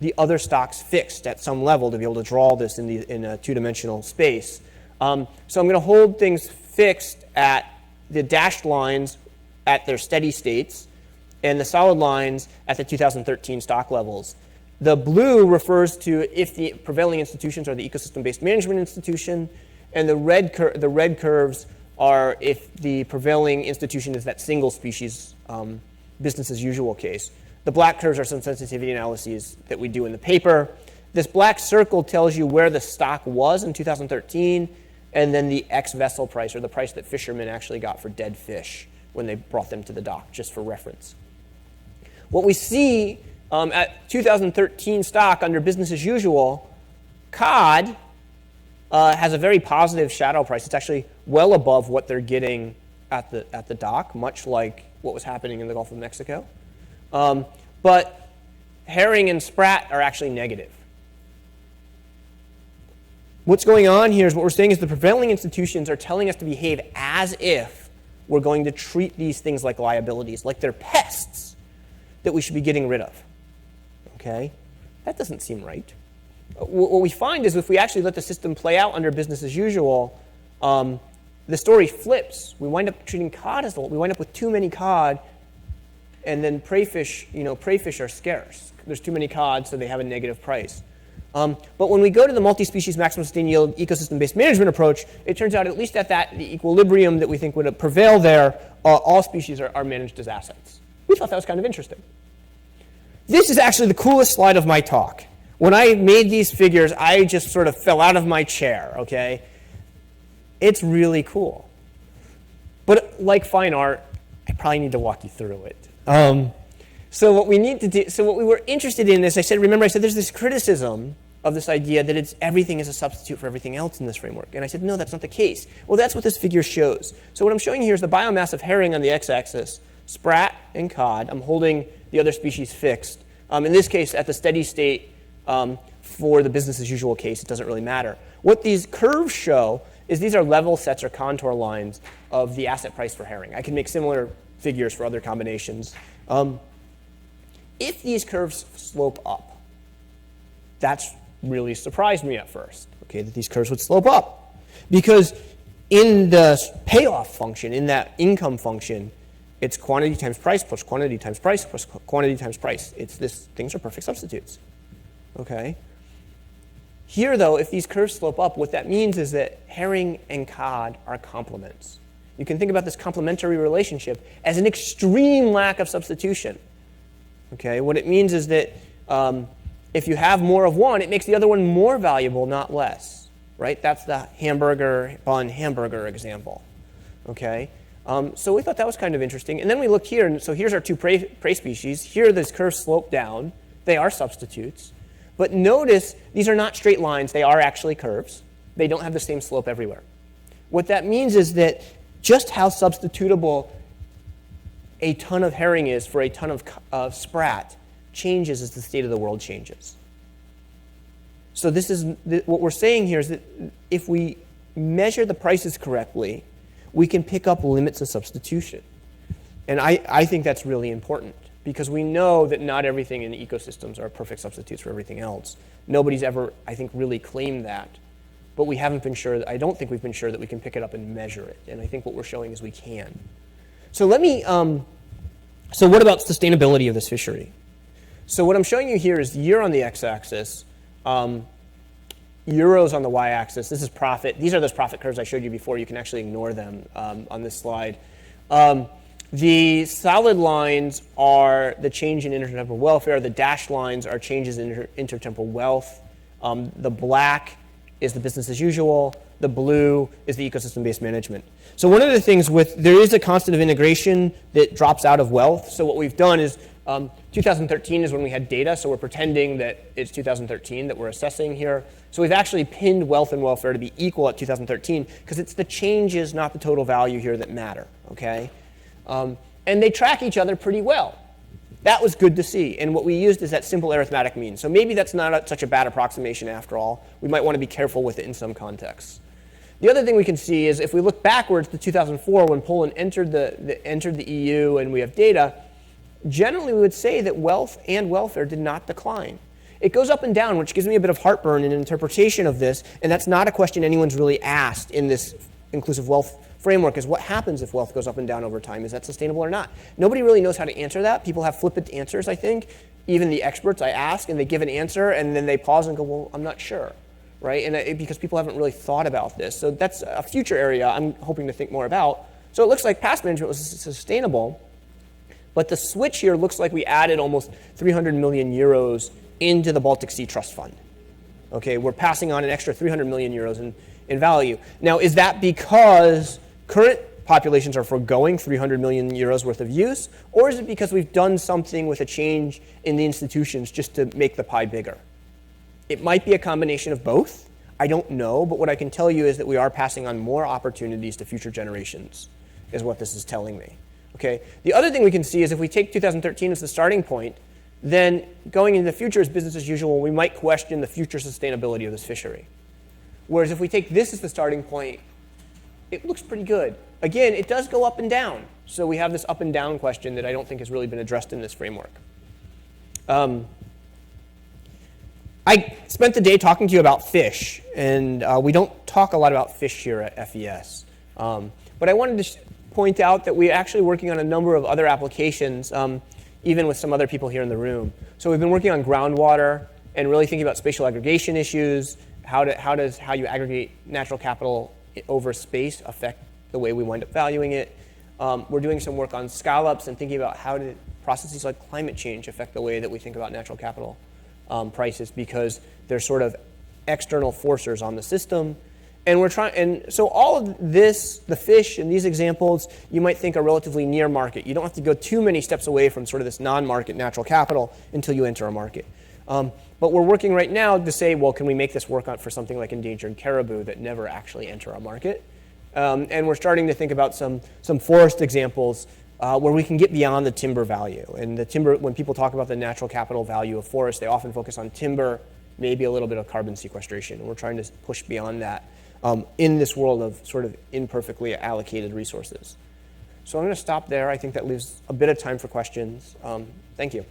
the other stocks fixed at some level to be able to draw this in a 2-dimensional space. So I'm going to hold things fixed at the dashed lines at their steady states and the solid lines at the 2013 stock levels. The blue refers to if the prevailing institutions are the ecosystem-based management institution, and the red curves are if the prevailing institution is that single species business as usual case. The black curves are some sensitivity analyses that we do in the paper. This black circle tells you where the stock was in 2013, and then the ex-vessel price, or the price that fishermen actually got for dead fish when they brought them to the dock, just for reference. What we see at 2013 stock under business as usual, cod has a very positive shadow price. It's actually well above what they're getting at the dock, much like what was happening in the Gulf of Mexico. But herring and sprat are actually negative. What's going on here is what we're saying is the prevailing institutions are telling us to behave as if we're going to treat these things like liabilities, like they're pests that we should be getting rid of. Okay? That doesn't seem right. What we find is if we actually let the system play out under business as usual, the story flips. We wind up treating cod as we wind up with too many cod, and then prey fish are scarce. There's too many cod, so they have a negative price. But when we go to the multi-species maximum sustained yield ecosystem-based management approach, it turns out at least at the equilibrium that we think would prevail there, all species are managed as assets. We thought that was kind of interesting. This is actually the coolest slide of my talk. When I made these figures, I just sort of fell out of my chair, okay? It's really cool. But like fine art, I probably need to walk you through it. So what we were interested in is, remember I said there's this criticism of this idea that everything is a substitute for everything else in this framework. And I said, no, that's not the case. Well, that's what this figure shows. So what I'm showing here is the biomass of herring on the x-axis, sprat and cod. I'm holding the other species fixed. In this case, at the steady state, for the business as usual case, it doesn't really matter. What these curves show is these are level sets or contour lines of the asset price for herring. I can make similar figures for other combinations. if these curves slope up, that's really surprised me at first, okay, that these curves would slope up. Because in the payoff function, in that income function, it's quantity times price plus quantity times price plus quantity times price. It's this, things are perfect substitutes, okay? Here, though, if these curves slope up, what that means is that herring and cod are complements. You can think about this complementary relationship as an extreme lack of substitution. Okay, what it means is that if you have more of one, it makes the other one more valuable, not less. Right? That's the hamburger bun hamburger example. Okay, so we thought that was kind of interesting. And then we look here, and so here's our two prey species. Here, this curve slope down. They are substitutes. But notice these are not straight lines. They are actually curves. They don't have the same slope everywhere. What that means is that just how substitutable a ton of herring is for a ton of sprat changes as the state of the world changes. So this is what we're saying here is that if we measure the prices correctly, we can pick up limits of substitution. And I think that's really important because we know that not everything in ecosystems are perfect substitutes for everything else. Nobody's ever, I think, really claimed that. But we haven't been sure, I don't think we've been sure that we can pick it up and measure it. And I think what we're showing is we can. So let me, so what about sustainability of this fishery? So what I'm showing you here is year on the x-axis, euros on the y-axis. This is profit. These are those profit curves I showed you before. You can actually ignore them on this slide. The solid lines are the change in intertemporal welfare. The dashed lines are changes in intertemporal wealth. The black is the business as usual. The blue is the ecosystem-based management. So one of the things there is a constant of integration that drops out of wealth. So what we've done is 2013 is when we had data, so we're pretending that it's 2013 that we're assessing here. So we've actually pinned wealth and welfare to be equal at 2013 because it's the changes, not the total value here that matter, okay? And they track each other pretty well. That was good to see, and what we used is that simple arithmetic mean. So maybe that's not such a bad approximation after all. We might want to be careful with it in some contexts. The other thing we can see is if we look backwards to 2004 when Poland entered the EU and we have data, generally we would say that wealth and welfare did not decline. It goes up and down, which gives me a bit of heartburn in an interpretation of this, and that's not a question anyone's really asked in this inclusive wealth framework, is what happens if wealth goes up and down over time? Is that sustainable or not? Nobody really knows how to answer that. People have flippant answers, I think. Even the experts I ask, and they give an answer, and then they pause and go, well, I'm not sure, right? And because people haven't really thought about this. So that's a future area I'm hoping to think more about. So it looks like past management was sustainable, but the switch here looks like we added almost 300 million euros into the Baltic Sea Trust Fund. Okay, we're passing on an extra 300 million euros in value. Now, is that because current populations are foregoing 300 million euros worth of use, or is it because we've done something with a change in the institutions just to make the pie bigger? It might be a combination of both. I don't know, but what I can tell you is that we are passing on more opportunities to future generations, is what this is telling me. Okay. The other thing we can see is if we take 2013 as the starting point, then going into the future as business as usual, we might question the future sustainability of this fishery. Whereas if we take this as the starting point, it looks pretty good. Again, it does go up and down. So we have this up and down question that I don't think has really been addressed in this framework. I spent the day talking to you about fish, and we don't talk a lot about fish here at FES. But I wanted to point out that we're actually working on a number of other applications, even with some other people here in the room. So we've been working on groundwater and really thinking about spatial aggregation issues. How you aggregate natural capital over space affect the way we wind up valuing it. We're doing some work on scallops and thinking about how do processes like climate change affect the way that we think about natural capital prices, because they're sort of external forcers on the system. And so all of this, the fish and these examples, you might think are relatively near market. You don't have to go too many steps away from sort of this non-market natural capital until you enter a market. But we're working right now to say, well, can we make this work for something like endangered caribou that never actually enter our market? And we're starting to think about some forest examples where we can get beyond the timber value. And the timber, when people talk about the natural capital value of forests, they often focus on timber, maybe a little bit of carbon sequestration. And we're trying to push beyond that in this world of sort of imperfectly allocated resources. So I'm going to stop there. I think that leaves a bit of time for questions. Thank you.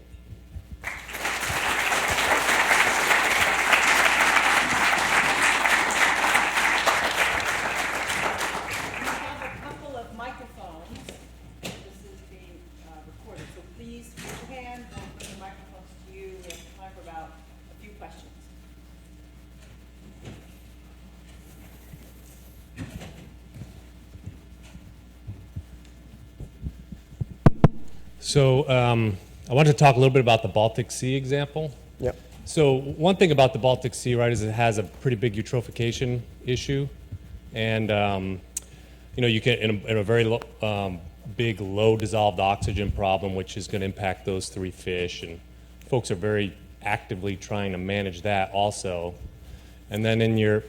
So I wanted to talk a little bit about the Baltic Sea example. Yep. So one thing about the Baltic Sea, right, is it has a pretty big eutrophication issue, and you can in a very big low dissolved oxygen problem, which is going to impact those three fish, and folks are very actively trying to manage that also. And then in your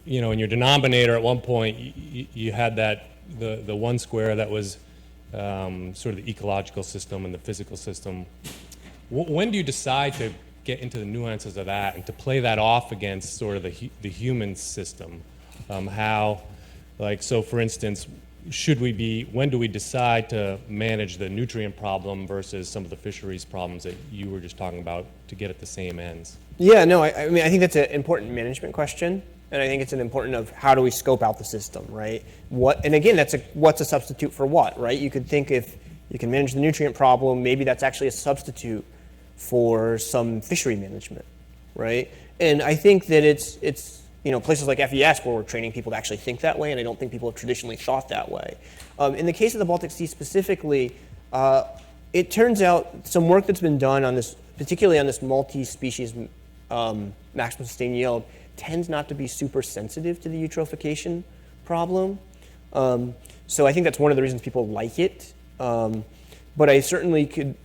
denominator at one point you had that the one square that was sort of the ecological system and the physical system. When do you decide to get into the nuances of that and to play that off against sort of the human system? So for instance, when do we decide to manage the nutrient problem versus some of the fisheries problems that you were just talking about to get at the same ends? Yeah, no, I mean, I think that's an important management question, and I think it's an important of how do we scope out the system, right? And again, what's a substitute for what, right? You could think if you can manage the nutrient problem, maybe that's actually a substitute for some fishery management, right? And I think that it's places like FES where we're training people to actually think that way, and I don't think people have traditionally thought that way. In the case of the Baltic Sea specifically, it turns out some work that's been done on this, particularly on this multi-species maximum sustained yield, tends not to be super sensitive to the eutrophication problem. So I think that's one of the reasons people like it. But I certainly could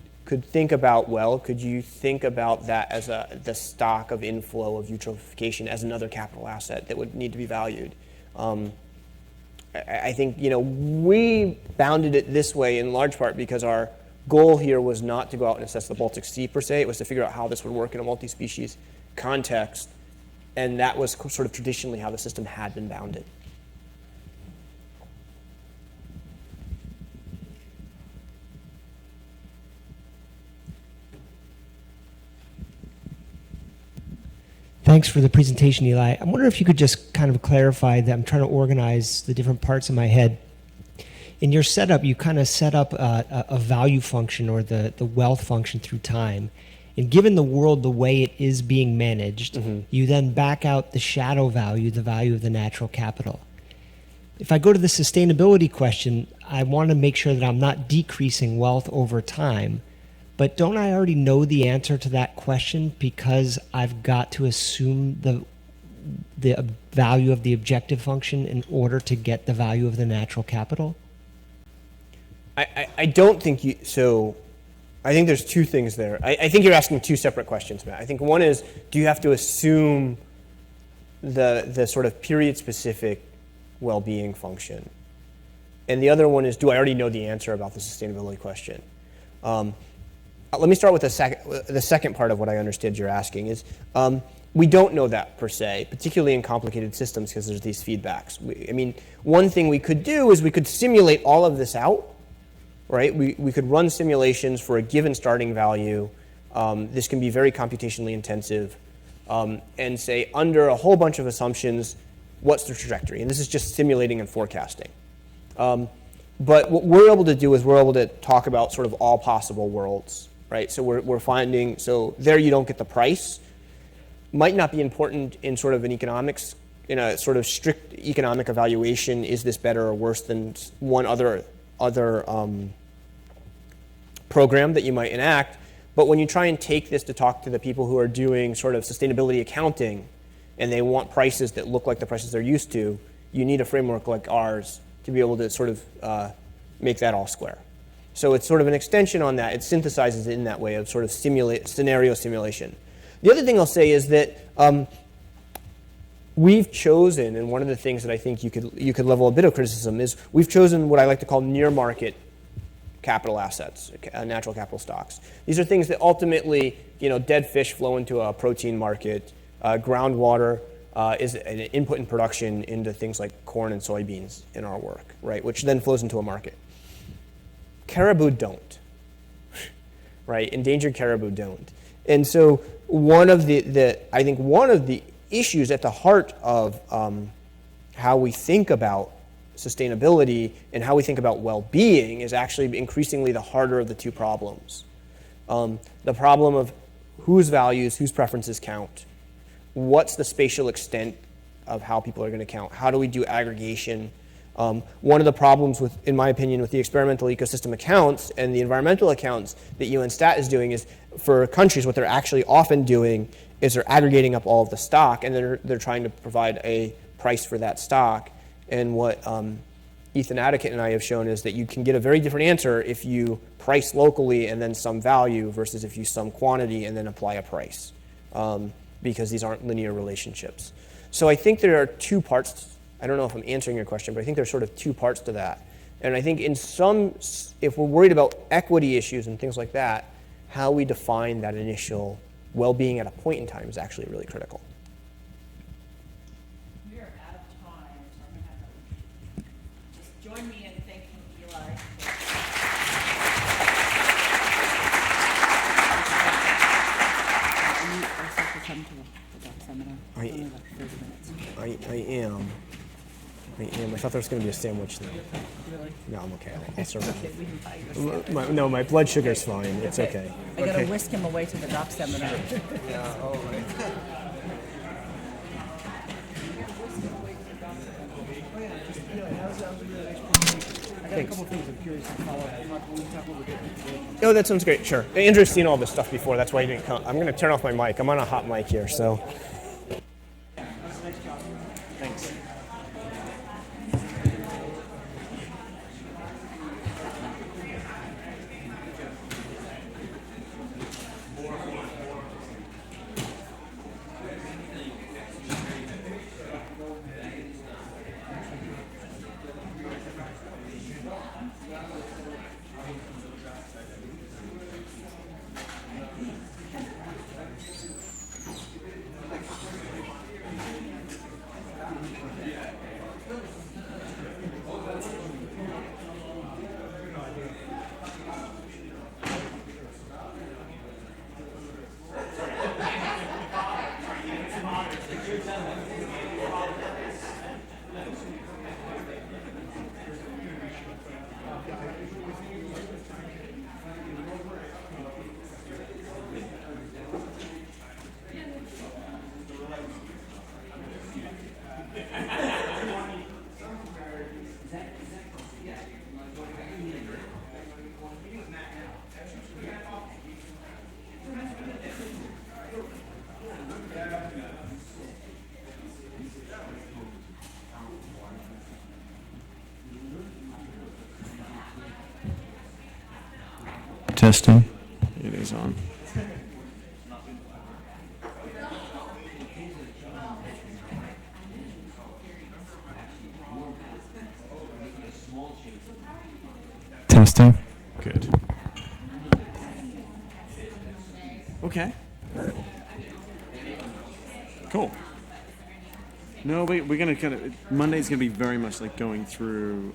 think about, could you think about that as the stock of inflow of eutrophication as another capital asset that would need to be valued? I think, we bounded it this way in large part because our goal here was not to go out and assess the Baltic Sea per se. It was to figure out how this would work in a multi-species context, and that was sort of traditionally how the system had been bounded. Thanks for the presentation, Eli. I wonder if you could just kind of clarify that. I'm trying to organize the different parts in my head. In your setup, you kind of set up a value function or the wealth function through time. And given the world the way it is being managed, you then back out the shadow value, the value of the natural capital. If I go to the sustainability question, I want to make sure that I'm not decreasing wealth over time. But don't I already know the answer to that question because I've got to assume the value of the objective function in order to get the value of the natural capital? I don't think so. I think there's two things there. I think you're asking two separate questions, Matt. I think one is, do you have to assume the sort of period-specific well-being function? And the other one is, do I already know the answer about the sustainability question? Let me start with the second part of what I understood you're asking is, we don't know that per se, particularly in complicated systems because there's these feedbacks. One thing we could do is we could simulate all of this out, right? We could run simulations for a given starting value. This can be very computationally intensive, and say under a whole bunch of assumptions, what's the trajectory? And this is just simulating and forecasting. But what we're able to do is we're able to talk about sort of all possible worlds, right? So we're finding, so there you don't get the price. Might not be important in sort of an economics, in a sort of strict economic evaluation, is this better or worse than one other program that you might enact. But when you try and take this to talk to the people who are doing sort of sustainability accounting and they want prices that look like the prices they're used to, you need a framework like ours to be able to sort of make that all square. So it's sort of an extension on that. It synthesizes it in that way of sort of scenario simulation. The other thing I'll say is that we've chosen, and one of the things that I think you could level a bit of criticism is we've chosen what I like to call near market capital assets, natural capital stocks. These are things that ultimately, dead fish flow into a protein market. Groundwater is an input in production into things like corn and soybeans in our work, right? Which then flows into a market. Caribou don't, right? Endangered caribou don't. And so one of the issues at the heart of how we think about sustainability and how we think about well-being is actually increasingly the harder of the two problems. The problem of whose values, whose preferences count. What's the spatial extent of how people are going to count? How do we do aggregation? One of the problems with, in my opinion, with the experimental ecosystem accounts and the environmental accounts that UN Stat is doing is, for countries, what they're actually often doing is they're aggregating up all of the stock, and they're trying to provide a price for that stock. And what Ethan Addickett and I have shown is that you can get a very different answer if you price locally and then sum value versus if you sum quantity and then apply a price, because these aren't linear relationships. So I think there are two parts. I don't know if I'm answering your question, but I think there's sort of two parts to that. And I think in some, if we're worried about equity issues and things like that, how we define that initial well-being at a point in time is actually really critical. We are out of time, so I'm going to have to just join me in thanking Eli. I am. I thought there was going to be a sandwich there. Really? No, I'm okay. I'll serve Okay, it. we can buy yours. No, my blood sugar's fine. It's okay. I gotta whisk him away to the doc seminar. Oh, that sounds great. Sure. Andrew's seen all this stuff before. That's why he didn't come. I'm going to turn off my mic. I'm on a hot mic here, so. Thanks. Testing. It is on. Testing. Good. Okay. Cool. No, we're going to kind of, Monday's going to be very much like going through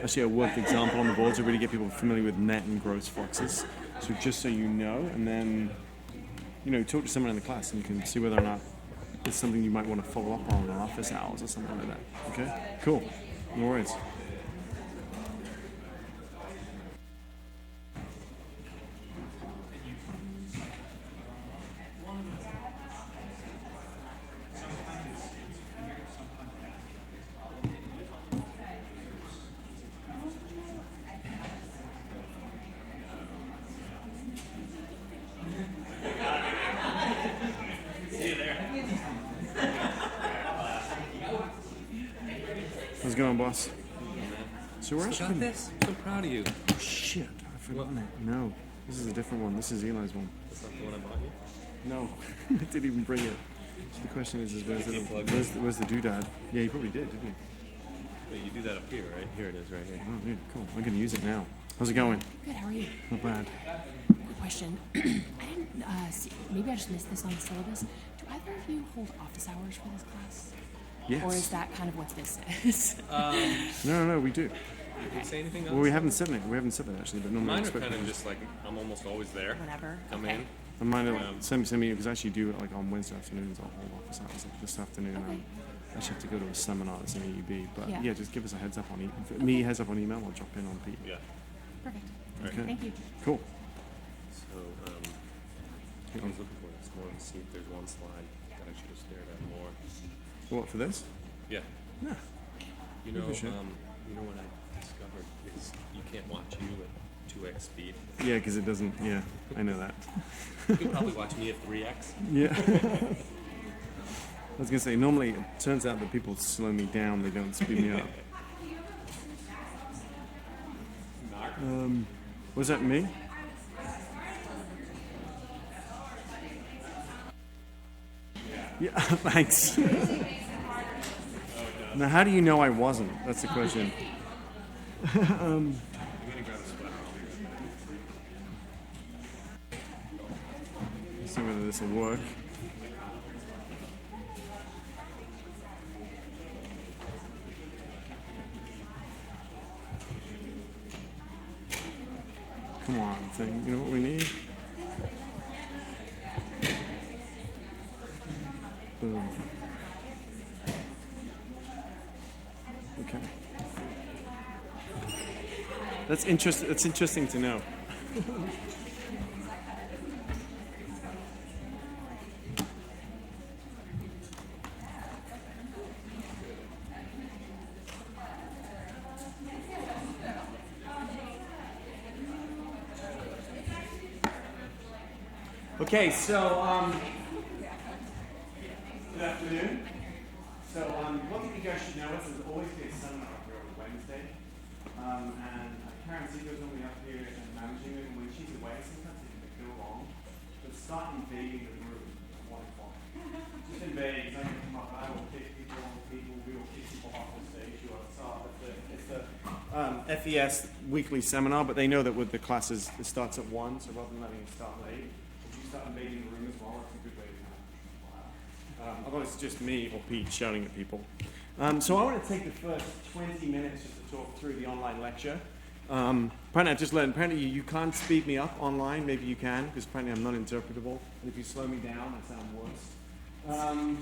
actually a worked example on the board to really get people familiar with net and gross fluxes. So just so you know, and then, talk to someone in the class and you can see whether or not it's something you might want to follow up on office hours or something like that. Okay? Cool. No worries. How's it going, boss? So we're actually Got this? So proud of you. Oh, shit, I've forgotten it. No, this is a different one. This is Eli's one. That's not the one I bought you? No, I didn't even bring it. So the question is where's the doodad? Yeah, he probably did, didn't he? Wait, you do that up here, right? Here it is, right here. Oh, dude, cool. I'm gonna use it now. How's it going? Good, how are you? Not bad. Quick question. I didn't see, maybe I just missed this on the syllabus. Do either of you hold office hours for this class? Yes. Or is that kind of what this is? No, we do. Did you say anything else? Well, we haven't said it. We haven't said that actually, but normally Mine are expect kind of it. just like, I'm almost always there. Whenever. Come Okay. in. And mine are send me because I actually do it like on Wednesday afternoons. I'll hold office hours like this afternoon. Okay. I actually have to go to a seminar that's in EUB, but Yeah. yeah, just give us a heads up on me heads up on email. I'll drop in on Pete. Yeah. Perfect. Okay. Thank you. Cool. So, I was looking for this more to see if there's one slide that I should have stared at more. What for this? Yeah. Yeah. You know, Sure. you know what I discovered is you can't watch you at 2x speed. Yeah, because it doesn't. Yeah, I know that. You can probably watch me at 3x. Yeah. I was gonna say, normally it turns out that people slow me down; they don't speed me up. Was that me? Yeah, thanks. Now, how do you know I wasn't? That's the question. Let's see whether this will work. Come on, thing. You know what we need? Boom. Okay. That's interesting. That's interesting to know. Okay, so good afternoon. So one thing you guys should know is there's always been a seminar here on Wednesday, and Karen Seeger's normally up here and managing it. And when she's away, sometimes it can go long. But start invading the room at 1 o'clock. Just invade. I can come up. I will kick people on people. We will kick people off the stage. You are it's the FES weekly seminar, but they know that with the classes it starts at 1, so rather than letting it start late, if you start invading the room as well, it's a good way to kind of otherwise it's just me or Pete shouting at people. So I want to take the first 20 minutes just to talk through the online lecture. Apparently I've just learned, apparently you can't speed me up online, maybe you can, because apparently I'm not interpretable, and if you slow me down, I sound worse.